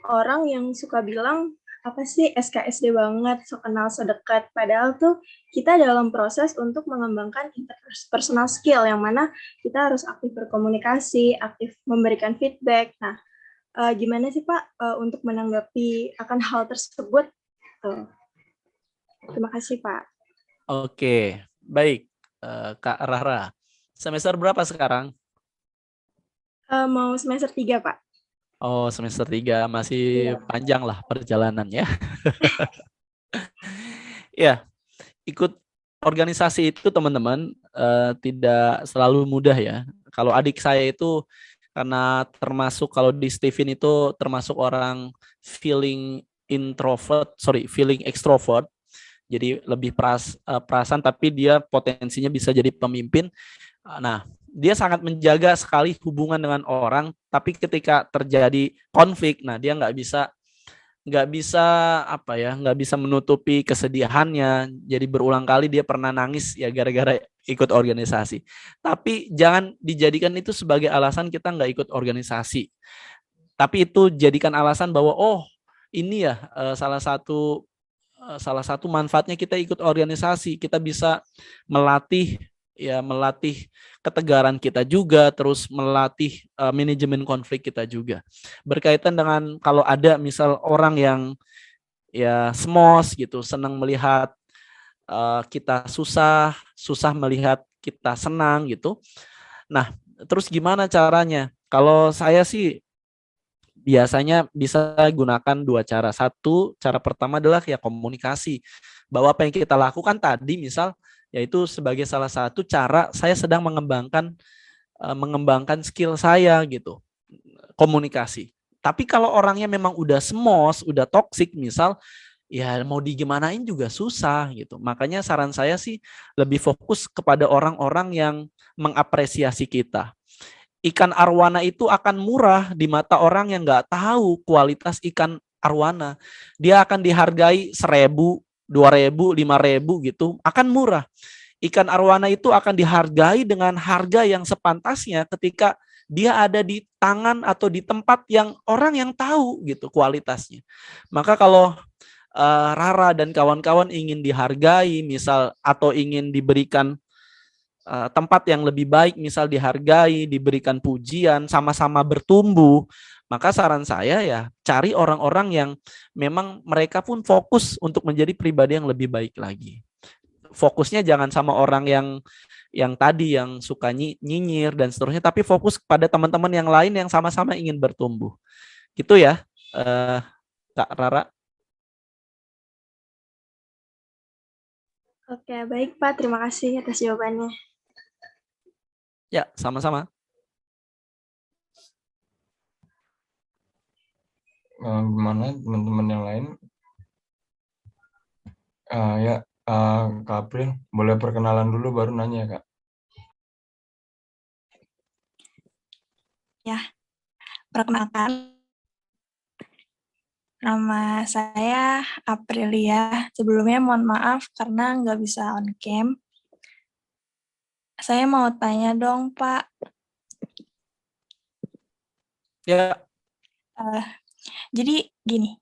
orang yang suka bilang, apa sih SKSD banget, so kenal so dekat. Padahal tuh kita dalam proses untuk mengembangkan interpersonal skill, yang mana kita harus aktif berkomunikasi, aktif memberikan feedback. Nah, gimana sih Pak untuk menanggapi akan hal tersebut? Terima kasih Pak. Oke, baik. Kak Rara, semester berapa sekarang? Mau semester 3 Pak. Oh, semester 3, masih panjang lah perjalanannya. Ya, ikut organisasi itu teman-teman tidak selalu mudah ya. Kalau adik saya itu karena termasuk, kalau di Steven itu termasuk orang feeling extrovert. Jadi lebih perasaan, tapi dia potensinya bisa jadi pemimpin. Nah, dia sangat menjaga sekali hubungan dengan orang, tapi ketika terjadi konflik, nah dia nggak bisa menutupi kesedihannya. Jadi berulang kali dia pernah nangis ya gara-gara ikut organisasi. Tapi jangan dijadikan itu sebagai alasan kita nggak ikut organisasi. Tapi itu jadikan alasan bahwa ini ya salah satu manfaatnya kita ikut organisasi. Kita bisa melatih ketegaran kita juga, terus melatih manajemen konflik kita juga. Berkaitan dengan kalau ada misal orang yang ya semos gitu, senang melihat kita susah melihat kita senang gitu. Nah, terus gimana caranya? Kalau saya sih biasanya bisa gunakan 2 cara. Satu, cara pertama adalah ya komunikasi. Bahwa apa yang kita lakukan tadi misal yaitu sebagai salah satu cara saya sedang mengembangkan skill saya gitu, komunikasi. Tapi kalau orangnya memang udah semos, udah toksik misal, ya mau digimanain juga susah gitu. Makanya saran saya sih lebih fokus kepada orang-orang yang mengapresiasi kita. Ikan arwana itu akan murah di mata orang yang nggak tahu kualitas ikan arwana. Dia akan dihargai 1.000, 2.000, 5.000 gitu, akan murah. Ikan arwana itu akan dihargai dengan harga yang sepantasnya ketika dia ada di tangan atau di tempat yang orang yang tahu gitu kualitasnya. Maka kalau Rara dan kawan-kawan ingin dihargai misal atau ingin diberikan tempat yang lebih baik, misal dihargai, diberikan pujian, sama-sama bertumbuh, maka saran saya ya cari orang-orang yang memang mereka pun fokus untuk menjadi pribadi yang lebih baik lagi. Fokusnya jangan sama orang yang tadi yang suka nyinyir dan seterusnya, tapi fokus kepada teman-teman yang lain yang sama-sama ingin bertumbuh. Gitu ya, Kak Rara. Oke, baik Pak. Terima kasih atas jawabannya. Ya, sama-sama. Gimana teman-teman yang lain? Kak April, boleh perkenalan dulu baru nanya, Kak. Ya, perkenalkan. Nama saya Aprilia. Sebelumnya mohon maaf karena nggak bisa on cam. Saya mau tanya dong, Pak. Ya. Jadi gini,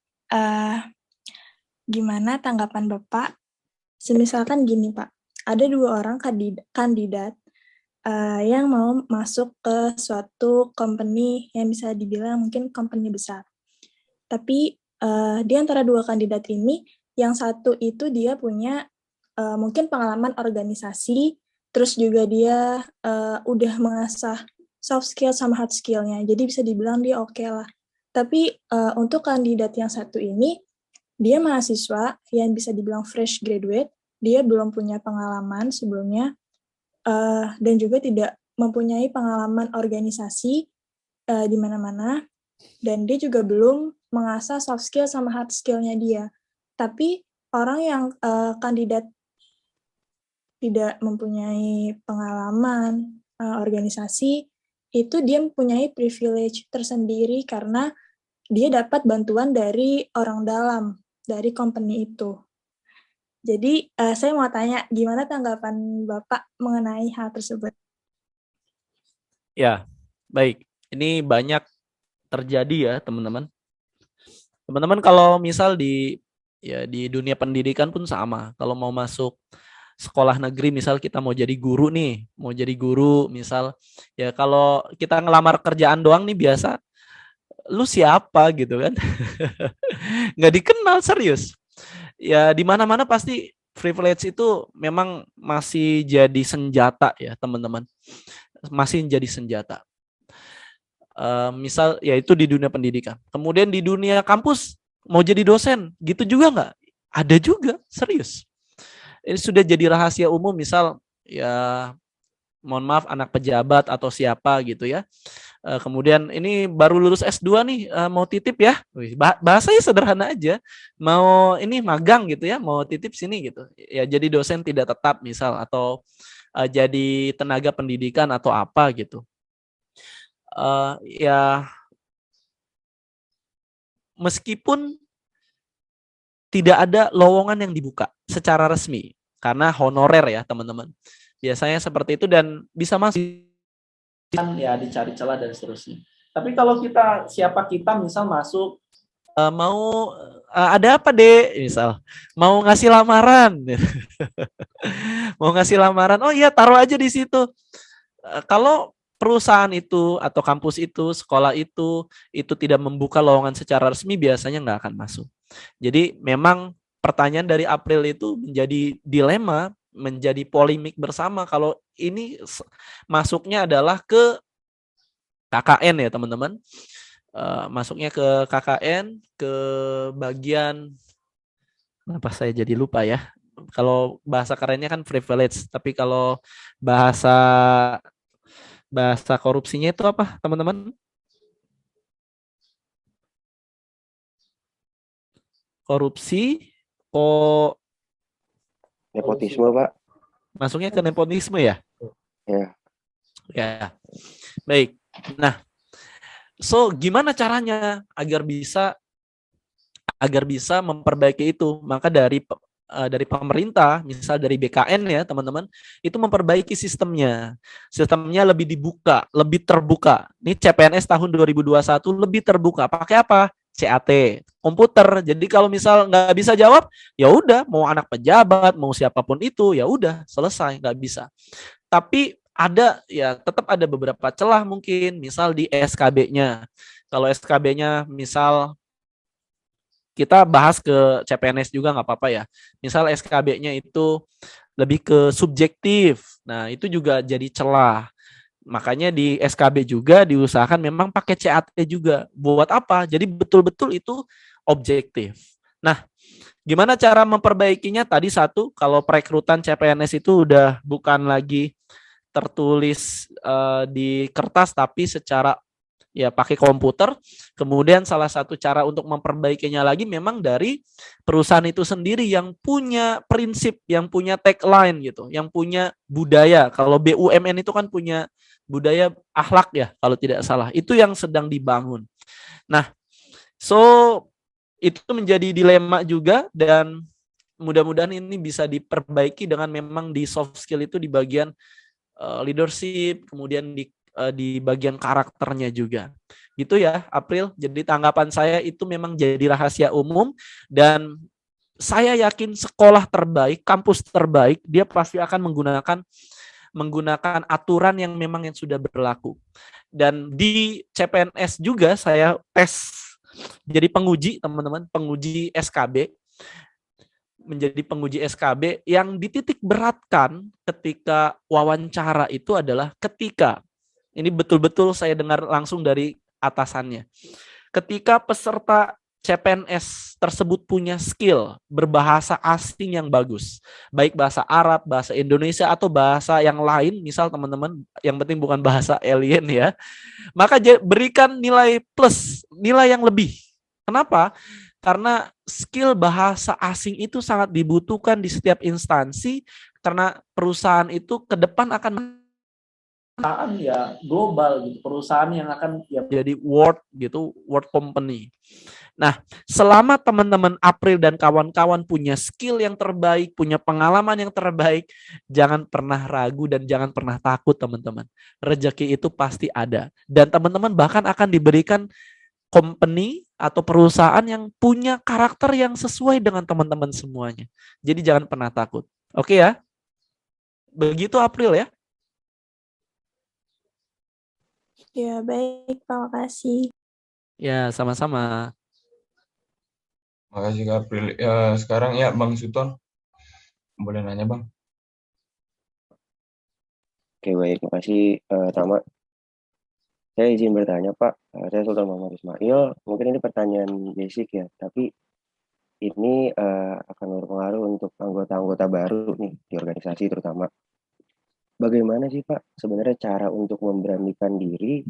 gimana tanggapan Bapak? Semisalkan gini, Pak, ada 2 orang kandidat yang mau masuk ke suatu company yang bisa dibilang mungkin company besar. Tapi di antara 2 kandidat ini, yang satu itu dia punya mungkin pengalaman organisasi, terus juga dia udah mengasah soft skill sama hard skill-nya, jadi bisa dibilang dia oke lah. Tapi untuk kandidat yang satu ini, dia mahasiswa yang bisa dibilang fresh graduate, dia belum punya pengalaman sebelumnya, dan juga tidak mempunyai pengalaman organisasi, di mana-mana, dan dia juga belum mengasah soft skill sama hard skill-nya dia. Tapi orang yang kandidat tidak mempunyai pengalaman organisasi, itu dia mempunyai privilege tersendiri karena dia dapat bantuan dari orang dalam, dari company itu. Jadi saya mau tanya, gimana tanggapan Bapak mengenai hal tersebut? Ya, baik. Ini banyak terjadi ya, teman-teman. Teman-teman kalau misal di dunia pendidikan pun sama. Kalau mau masuk sekolah negeri, misal kita mau jadi guru nih, misal ya kalau kita ngelamar kerjaan doang nih biasa, lu siapa gitu kan? Nggak dikenal, serius. Ya di mana-mana pasti privilege itu memang masih jadi senjata ya, teman-teman. Masih jadi senjata. Misal ya itu di dunia pendidikan. Kemudian di dunia kampus mau jadi dosen, gitu juga nggak? Ada juga, serius. Ini sudah jadi rahasia umum, misal ya mohon maaf anak pejabat atau siapa gitu ya. Kemudian ini baru lulus S2 nih, mau titip ya. Bahasanya sederhana aja. Mau ini magang gitu ya, mau titip sini gitu. Ya jadi dosen tidak tetap misal, atau jadi tenaga pendidikan atau apa gitu. Ya meskipun tidak ada lowongan yang dibuka secara resmi karena honorer ya teman-teman. Biasanya seperti itu dan bisa masuk ya dicari celah dan seterusnya. Tapi kalau siapa kita misal masuk mau ada apa deh misal mau ngasih lamaran mau ngasih lamaran, oh iya taruh aja di situ. Kalau perusahaan itu atau kampus itu, sekolah itu tidak membuka lowongan secara resmi, biasanya nggak akan masuk. Jadi memang pertanyaan dari April itu menjadi dilema, menjadi polemik bersama kalau ini masuknya adalah ke KKN ya teman-teman. Masuknya ke KKN, ke bagian, kenapa saya jadi lupa ya. Kalau bahasa kerennya kan privilege, tapi kalau bahasa korupsinya itu apa, teman-teman? Korupsi, nepotisme, Pak. Masuknya ke nepotisme ya? Ya. Ya. Baik. Nah, so gimana caranya agar bisa memperbaiki itu? Maka dari pemerintah, misal dari BKN ya teman-teman, itu memperbaiki sistemnya lebih dibuka, lebih terbuka. Ini CPNS tahun 2021 lebih terbuka. Pakai apa? CAT, komputer. Jadi kalau misal nggak bisa jawab, ya udah, mau anak pejabat, mau siapapun itu, ya udah selesai, nggak bisa. Tapi tetap ada beberapa celah mungkin, misal di SKB-nya. Kalau SKB-nya misal kita bahas ke CPNS juga nggak apa-apa ya. Misal SKB-nya itu lebih ke subjektif. Nah, itu juga jadi celah. Makanya di SKB juga diusahakan memang pakai CAT juga. Buat apa? Jadi betul-betul itu objektif. Nah, gimana cara memperbaikinya? Tadi satu, kalau perekrutan CPNS itu udah bukan lagi tertulis di kertas, tapi secara ya pakai komputer. Kemudian salah satu cara untuk memperbaikinya lagi memang dari perusahaan itu sendiri yang punya prinsip, yang punya tagline gitu, yang punya budaya. Kalau BUMN itu kan punya budaya akhlak ya, kalau tidak salah. Itu yang sedang dibangun. Nah, so itu menjadi dilema juga, dan mudah-mudahan ini bisa diperbaiki dengan memang di soft skill itu di bagian leadership, kemudian di bagian karakternya juga. Gitu ya, April. Jadi tanggapan saya itu memang jadi rahasia umum, dan saya yakin sekolah terbaik, kampus terbaik, dia pasti akan menggunakan aturan yang memang yang sudah berlaku. Dan di CPNS juga saya tes jadi penguji, teman-teman, penguji SKB. Menjadi penguji SKB yang dititik beratkan ketika wawancara itu adalah ketika, ini betul-betul saya dengar langsung dari atasannya, ketika peserta CPNS tersebut punya skill berbahasa asing yang bagus, baik bahasa Arab, bahasa Indonesia, atau bahasa yang lain, misal teman-teman, yang penting bukan bahasa alien ya, maka berikan nilai plus, nilai yang lebih. Kenapa? Karena skill bahasa asing itu sangat dibutuhkan di setiap instansi, karena perusahaan itu ke depan akan perusahaan ya global gitu, perusahaan yang akan ya jadi world gitu, world company. Nah, selama teman-teman April dan kawan-kawan punya skill yang terbaik, punya pengalaman yang terbaik, jangan pernah ragu dan jangan pernah takut, teman-teman. Rezeki itu pasti ada. Dan teman-teman bahkan akan diberikan company atau perusahaan yang punya karakter yang sesuai dengan teman-teman semuanya. Jadi jangan pernah takut. Oke ya? Begitu April ya? Ya, baik. Terima kasih. Ya, sama-sama. Makasih Kak April. Ya, sekarang ya Bang Suton. Boleh nanya Bang? Oke, baik. Makasih Tama. Saya izin bertanya Pak. Saya Sultan Muhammad Ismail. Mungkin ini pertanyaan basic ya, tapi ini akan berpengaruh untuk anggota-anggota baru nih di organisasi terutama. Bagaimana sih Pak sebenarnya cara untuk memberanikan diri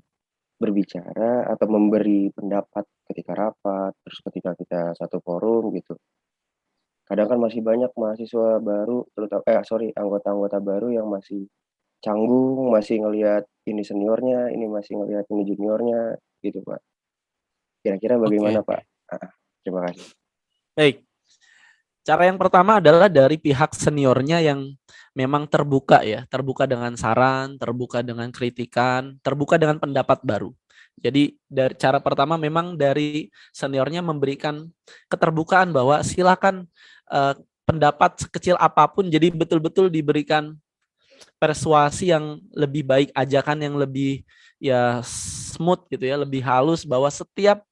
berbicara atau memberi pendapat ketika rapat, terus ketika kita satu forum gitu. Kadang kan masih banyak mahasiswa baru, terutama anggota-anggota baru yang masih canggung, masih ngelihat ini seniornya, ini masih ngelihat ini juniornya gitu Pak. Kira-kira bagaimana Pak? Terima kasih. Baik. Cara yang pertama adalah dari pihak seniornya yang memang terbuka ya, terbuka dengan saran, terbuka dengan kritikan, terbuka dengan pendapat baru. Jadi dari cara pertama memang dari seniornya memberikan keterbukaan bahwa silakan pendapat sekecil apapun, jadi betul-betul diberikan persuasi yang lebih baik, ajakan yang lebih ya smooth gitu ya, lebih halus, bahwa setiap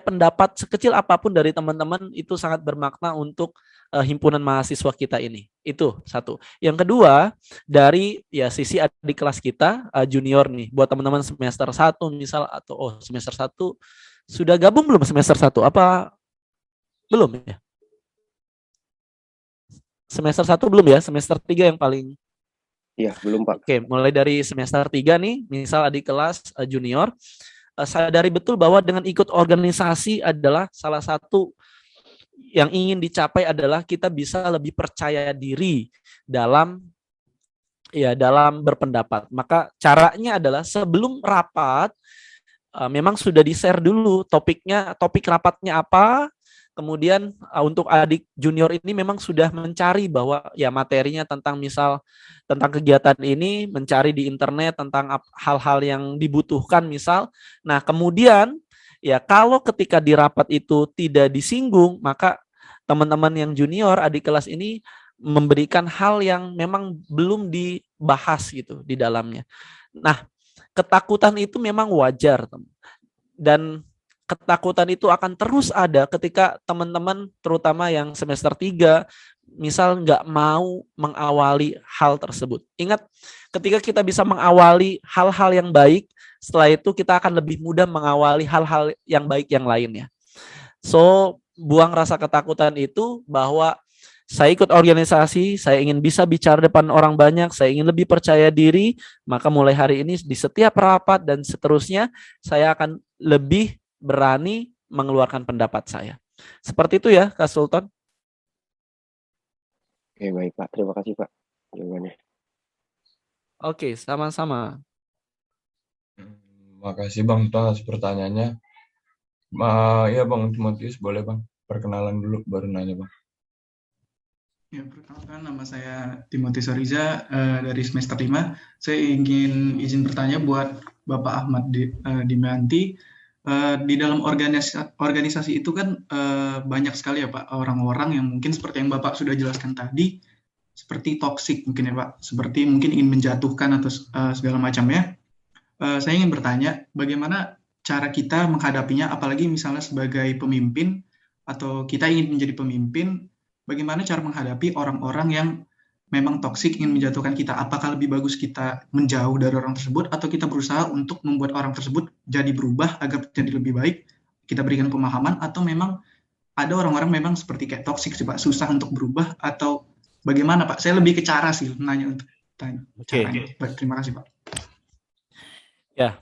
pendapat sekecil apapun dari teman-teman itu sangat bermakna untuk himpunan mahasiswa kita ini. Itu satu. Yang kedua, dari ya sisi adik kelas kita junior nih, buat teman-teman semester 1 misal, atau semester 1 sudah gabung belum semester 1? Apa belum ya? Semester 1 belum ya? Semester 3 yang paling. Iya, belum Pak. Oke, mulai dari semester 3 nih, misal adik kelas junior, sadari betul bahwa dengan ikut organisasi adalah salah satu yang ingin dicapai adalah kita bisa lebih percaya diri dalam berpendapat. Maka caranya adalah sebelum rapat memang sudah di-share dulu topik rapatnya apa. Kemudian untuk adik junior ini memang sudah mencari bahwa ya materinya tentang kegiatan ini, mencari di internet tentang hal-hal yang dibutuhkan misal. Nah, kemudian ya kalau ketika di rapat itu tidak disinggung, maka teman-teman yang junior adik kelas ini memberikan hal yang memang belum dibahas gitu di dalamnya. Nah, ketakutan itu memang wajar, dan ketakutan itu akan terus ada ketika teman-teman terutama yang semester 3 misal nggak mau mengawali hal tersebut. Ingat, ketika kita bisa mengawali hal-hal yang baik, setelah itu kita akan lebih mudah mengawali hal-hal yang baik yang lainnya. So, buang rasa ketakutan itu, bahwa saya ikut organisasi, saya ingin bisa bicara depan orang banyak, saya ingin lebih percaya diri, maka mulai hari ini di setiap rapat dan seterusnya, saya akan lebih berani mengeluarkan pendapat saya. Seperti itu ya, Kak Sultan. Oke, baik Pak. Terima kasih Pak jawabannya. Oke, sama-sama. Makasih Bang atas pertanyaannya. Ya Bang Timotius, boleh Bang perkenalan dulu baru nanya Bang. Ya, perkenalkan nama saya Timotius Ariza dari semester 5. Saya ingin izin bertanya buat Bapak Ahmad Dimanti. Di dalam organisasi itu kan banyak sekali ya Pak orang-orang yang mungkin seperti yang Bapak sudah jelaskan tadi, seperti toksik mungkin ya Pak, seperti mungkin ingin menjatuhkan atau segala macamnya. Saya ingin bertanya bagaimana cara kita menghadapinya, apalagi misalnya sebagai pemimpin atau kita ingin menjadi pemimpin, bagaimana cara menghadapi orang-orang yang memang toksik ingin menjatuhkan kita? Apakah lebih bagus kita menjauh dari orang tersebut atau kita berusaha untuk membuat orang tersebut jadi berubah agar jadi lebih baik? kita berikan pemahaman, atau memang ada orang-orang memang seperti kayak toksik sih Pak, susah untuk berubah, atau bagaimana Pak? Saya lebih ke cara sih, nanya untuk caranya. Baik, terima kasih Pak. Ya,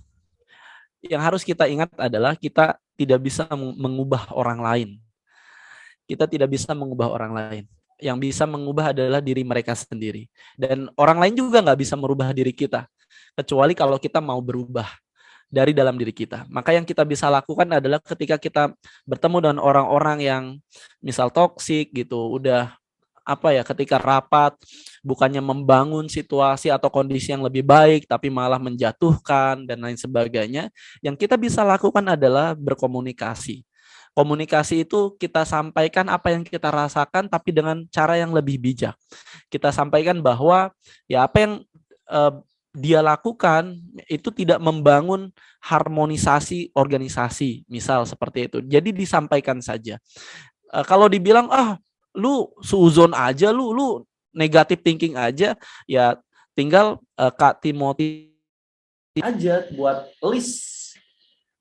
yang harus kita ingat adalah kita tidak bisa mengubah orang lain. Kita tidak bisa mengubah orang lain. Yang bisa mengubah adalah diri mereka sendiri. Dan orang lain juga nggak bisa merubah diri kita, kecuali kalau kita mau berubah dari dalam diri kita. Maka yang kita bisa lakukan adalah ketika kita bertemu dengan orang-orang yang misal toksik gitu, udah ketika rapat bukannya membangun situasi atau kondisi yang lebih baik, tapi malah menjatuhkan dan lain sebagainya, yang kita bisa lakukan adalah berkomunikasi. Komunikasi itu kita sampaikan apa yang kita rasakan, tapi dengan cara yang lebih bijak. Kita sampaikan bahwa ya apa yang dia lakukan itu tidak membangun harmonisasi organisasi, misal seperti itu. Jadi disampaikan saja. Kalau dibilang lu suuzon aja, lu negatif thinking aja, ya tinggal Kak Timothy aja buat list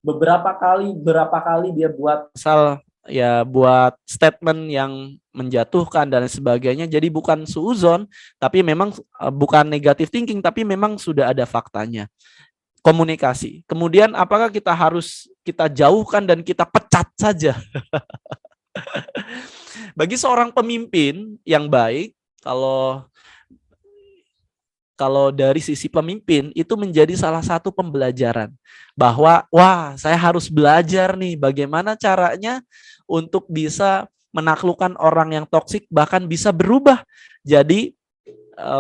berapa kali dia buat misal ya buat statement yang menjatuhkan dan sebagainya. Jadi bukan suuzon, tapi memang bukan negatif thinking, tapi memang sudah ada faktanya. Komunikasi. Kemudian apakah kita harus kita jauhkan dan kita pecat saja? Bagi seorang pemimpin yang baik, kalau dari sisi pemimpin itu menjadi salah satu pembelajaran bahwa saya harus belajar nih bagaimana caranya untuk bisa menaklukkan orang yang toksik, bahkan bisa berubah jadi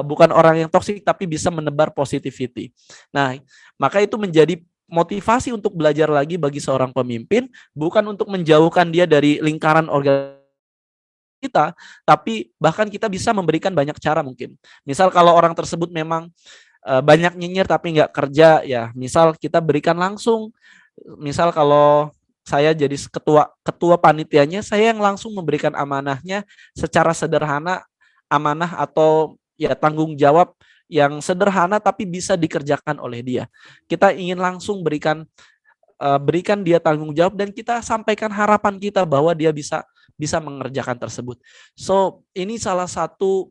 bukan orang yang toksik tapi bisa menebar positivity. Nah, maka itu menjadi motivasi untuk belajar lagi bagi seorang pemimpin, bukan untuk menjauhkan dia dari lingkaran organisasi kita, tapi bahkan kita bisa memberikan banyak cara mungkin. Misal kalau orang tersebut memang banyak nyinyir tapi nggak kerja, ya misal kita berikan langsung. Misal kalau saya jadi ketua panitianya, saya yang langsung memberikan amanahnya secara sederhana, amanah atau ya tanggung jawab yang sederhana tapi bisa dikerjakan oleh dia. Kita ingin langsung berikan dia tanggung jawab dan kita sampaikan harapan kita bahwa dia bisa mengerjakan tersebut. So, ini salah satu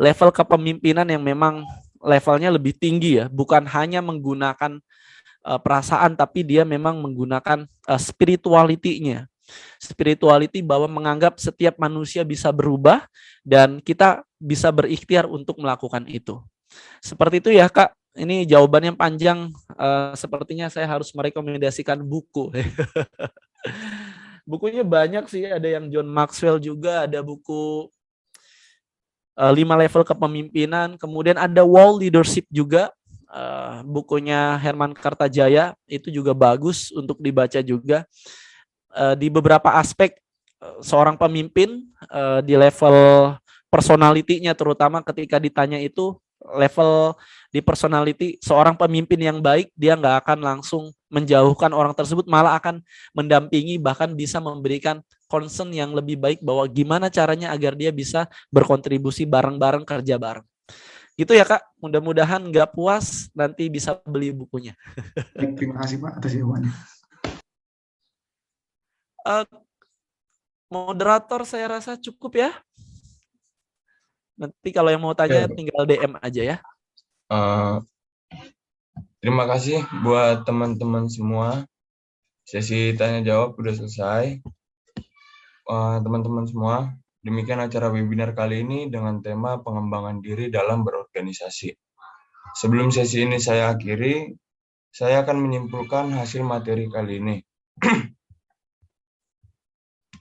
level kepemimpinan yang memang levelnya lebih tinggi ya, bukan hanya menggunakan perasaan tapi dia memang menggunakan spirituality-nya. Spirituality bahwa menganggap setiap manusia bisa berubah dan kita bisa berikhtiar untuk melakukan itu. Seperti itu ya Kak. Ini jawabannya panjang. Sepertinya saya harus merekomendasikan buku. Bukunya banyak sih. Ada yang John Maxwell juga. Ada buku 5 level kepemimpinan. Kemudian ada Wall Leadership juga. Bukunya Herman Kartajaya. Itu juga bagus untuk dibaca juga. Di beberapa aspek seorang pemimpin di level personality-nya, terutama ketika ditanya itu level di personality, seorang pemimpin yang baik dia nggak akan langsung menjauhkan orang tersebut, malah akan mendampingi, bahkan bisa memberikan concern yang lebih baik bahwa gimana caranya agar dia bisa berkontribusi bareng-bareng, kerja bareng. Gitu ya Kak, mudah-mudahan nggak puas nanti bisa beli bukunya. Baik, terima kasih Pak atas jawabannya. Moderator saya rasa cukup ya. Nanti kalau yang mau tanya tinggal DM aja ya. Terima kasih buat teman-teman semua. Sesi tanya jawab sudah selesai. Teman-teman semua, demikian acara webinar kali ini dengan tema pengembangan diri dalam berorganisasi. Sebelum sesi ini saya akhiri, saya akan menyimpulkan hasil materi kali ini.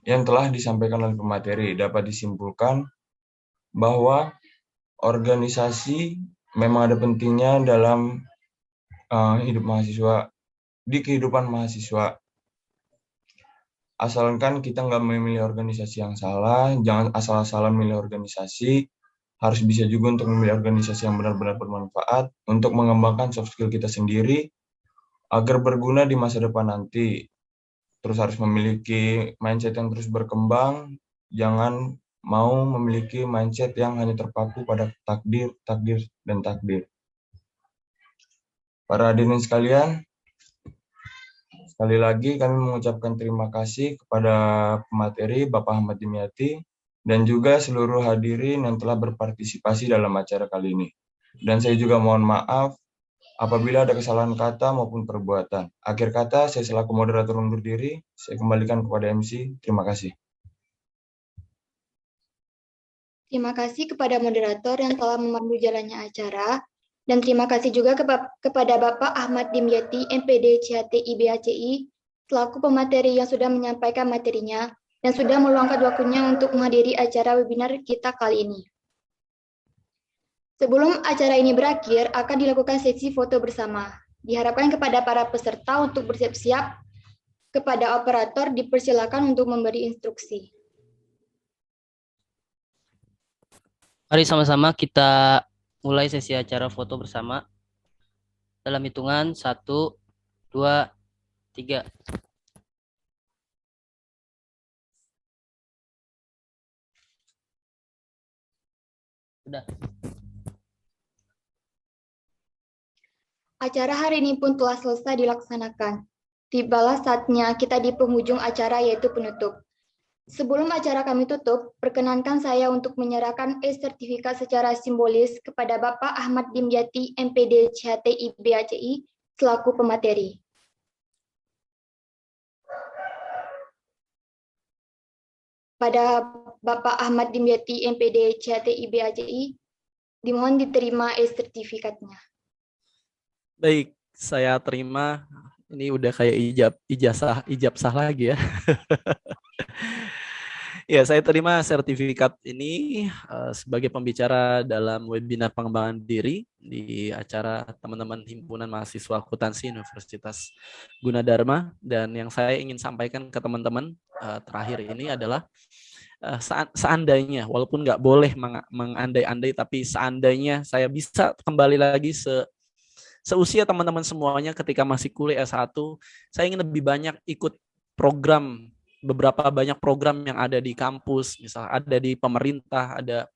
Yang telah disampaikan oleh pemateri, dapat disimpulkan bahwa organisasi memang ada pentingnya dalam hidup mahasiswa, di kehidupan mahasiswa. Asalkan kita nggak memilih organisasi yang salah, jangan asal-asalan memilih organisasi, harus bisa juga untuk memilih organisasi yang benar-benar bermanfaat untuk mengembangkan soft skill kita sendiri agar berguna di masa depan nanti. Terus harus memiliki mindset yang terus berkembang, jangan mau memiliki mindset yang hanya terpaku pada takdir, dan takdir. Para hadirin sekalian, Sekali lagi kami mengucapkan terima kasih kepada pemateri Bapak Ahmad Dimyati dan juga seluruh hadirin yang telah berpartisipasi dalam acara kali ini. Dan saya juga mohon maaf apabila ada kesalahan kata maupun perbuatan. Akhir kata, saya selaku moderator undur diri, saya kembalikan kepada MC. Terima kasih. Terima kasih kepada moderator yang telah memandu jalannya acara. Dan terima kasih juga kepada Bapak Ahmad Dimyati, MPD CHTI BACI, selaku pemateri yang sudah menyampaikan materinya dan sudah meluangkan waktunya untuk menghadiri acara webinar kita kali ini. Sebelum acara ini berakhir, akan dilakukan sesi foto bersama. Diharapkan kepada para peserta untuk bersiap-siap. Kepada operator dipersilakan untuk memberi instruksi. Mari sama-sama kita mulai sesi acara foto bersama. Dalam hitungan 1, 2, 3. Sudah. Acara hari ini pun telah selesai dilaksanakan. Tibalah saatnya kita di penghujung acara yaitu penutup. Sebelum acara kami tutup, perkenankan saya untuk menyerahkan e-sertifikat secara simbolis kepada Bapak Ahmad Dimyati, MPD CHTI BACI, selaku pemateri. Pada Bapak Ahmad Dimyati, MPD CHTI BACI, dimohon diterima e-sertifikatnya. Baik, saya terima. Ini udah kayak ijab sah lagi ya. Ya, saya terima sertifikat ini sebagai pembicara dalam webinar pengembangan diri di acara teman-teman Himpunan Mahasiswa Akuntansi Universitas Gunadarma. Dan yang saya ingin sampaikan ke teman-teman terakhir ini adalah seandainya, walaupun nggak boleh mengandai-andai, tapi seandainya saya bisa kembali lagi seusia teman-teman semuanya ketika masih kuliah S1, saya ingin lebih banyak ikut program, beberapa banyak program yang ada di kampus, misal ada di pemerintah, ada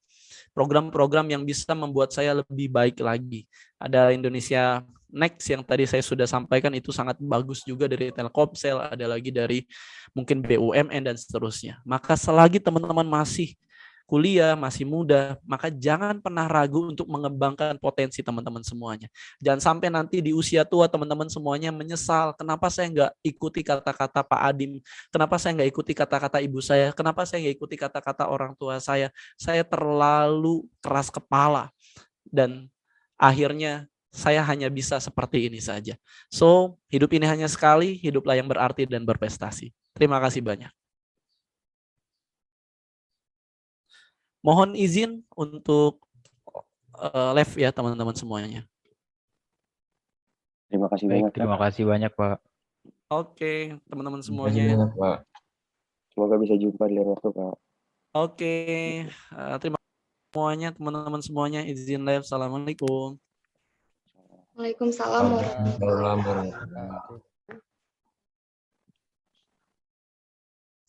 program-program yang bisa membuat saya lebih baik lagi. Ada Indonesia Next yang tadi saya sudah sampaikan, itu sangat bagus juga dari Telkomsel, ada lagi dari mungkin BUMN dan seterusnya. Maka selagi teman-teman masih kuliah, masih muda, maka jangan pernah ragu untuk mengembangkan potensi teman-teman semuanya. Jangan sampai nanti di usia tua teman-teman semuanya menyesal, kenapa saya nggak ikuti kata-kata Pak Adim, kenapa saya nggak ikuti kata-kata ibu saya, kenapa saya nggak ikuti kata-kata orang tua saya terlalu keras kepala, dan akhirnya saya hanya bisa seperti ini saja. So, hidup ini hanya sekali, hiduplah yang berarti dan berprestasi. Terima kasih banyak. Mohon izin untuk live ya teman-teman semuanya. Terima kasih Baik, banyak. terima kasih banyak Pak. Oke, teman-teman semuanya. Banyak, Pak. Semoga bisa jumpa di lain waktu, Pak. Oke, terima kasih semuanya, teman-teman semuanya. Izin live. Assalamualaikum. Waalaikumsalam.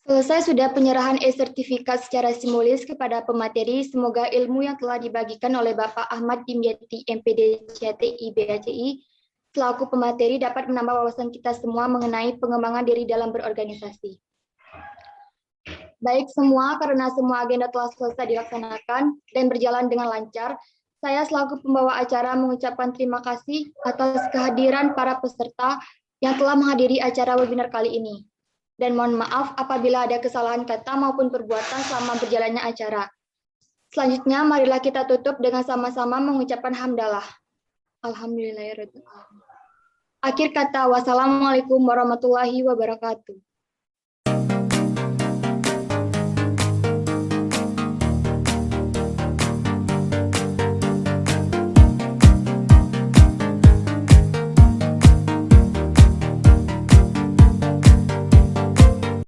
Selesai sudah penyerahan e-sertifikat secara simbolis kepada pemateri. Semoga ilmu yang telah dibagikan oleh Bapak Ahmad Dimyati, MPD CHTI BACI, selaku pemateri dapat menambah wawasan kita semua mengenai pengembangan diri dalam berorganisasi. Baik semua, karena semua agenda telah selesai dilaksanakan dan berjalan dengan lancar, saya selaku pembawa acara mengucapkan terima kasih atas kehadiran para peserta yang telah menghadiri acara webinar kali ini. Dan mohon maaf apabila ada kesalahan kata maupun perbuatan selama berjalannya acara. Selanjutnya, marilah kita tutup dengan sama-sama mengucapkan hamdalah. Alhamdulillahirrahmanirrahim. Akhir kata, wassalamualaikum warahmatullahi wabarakatuh.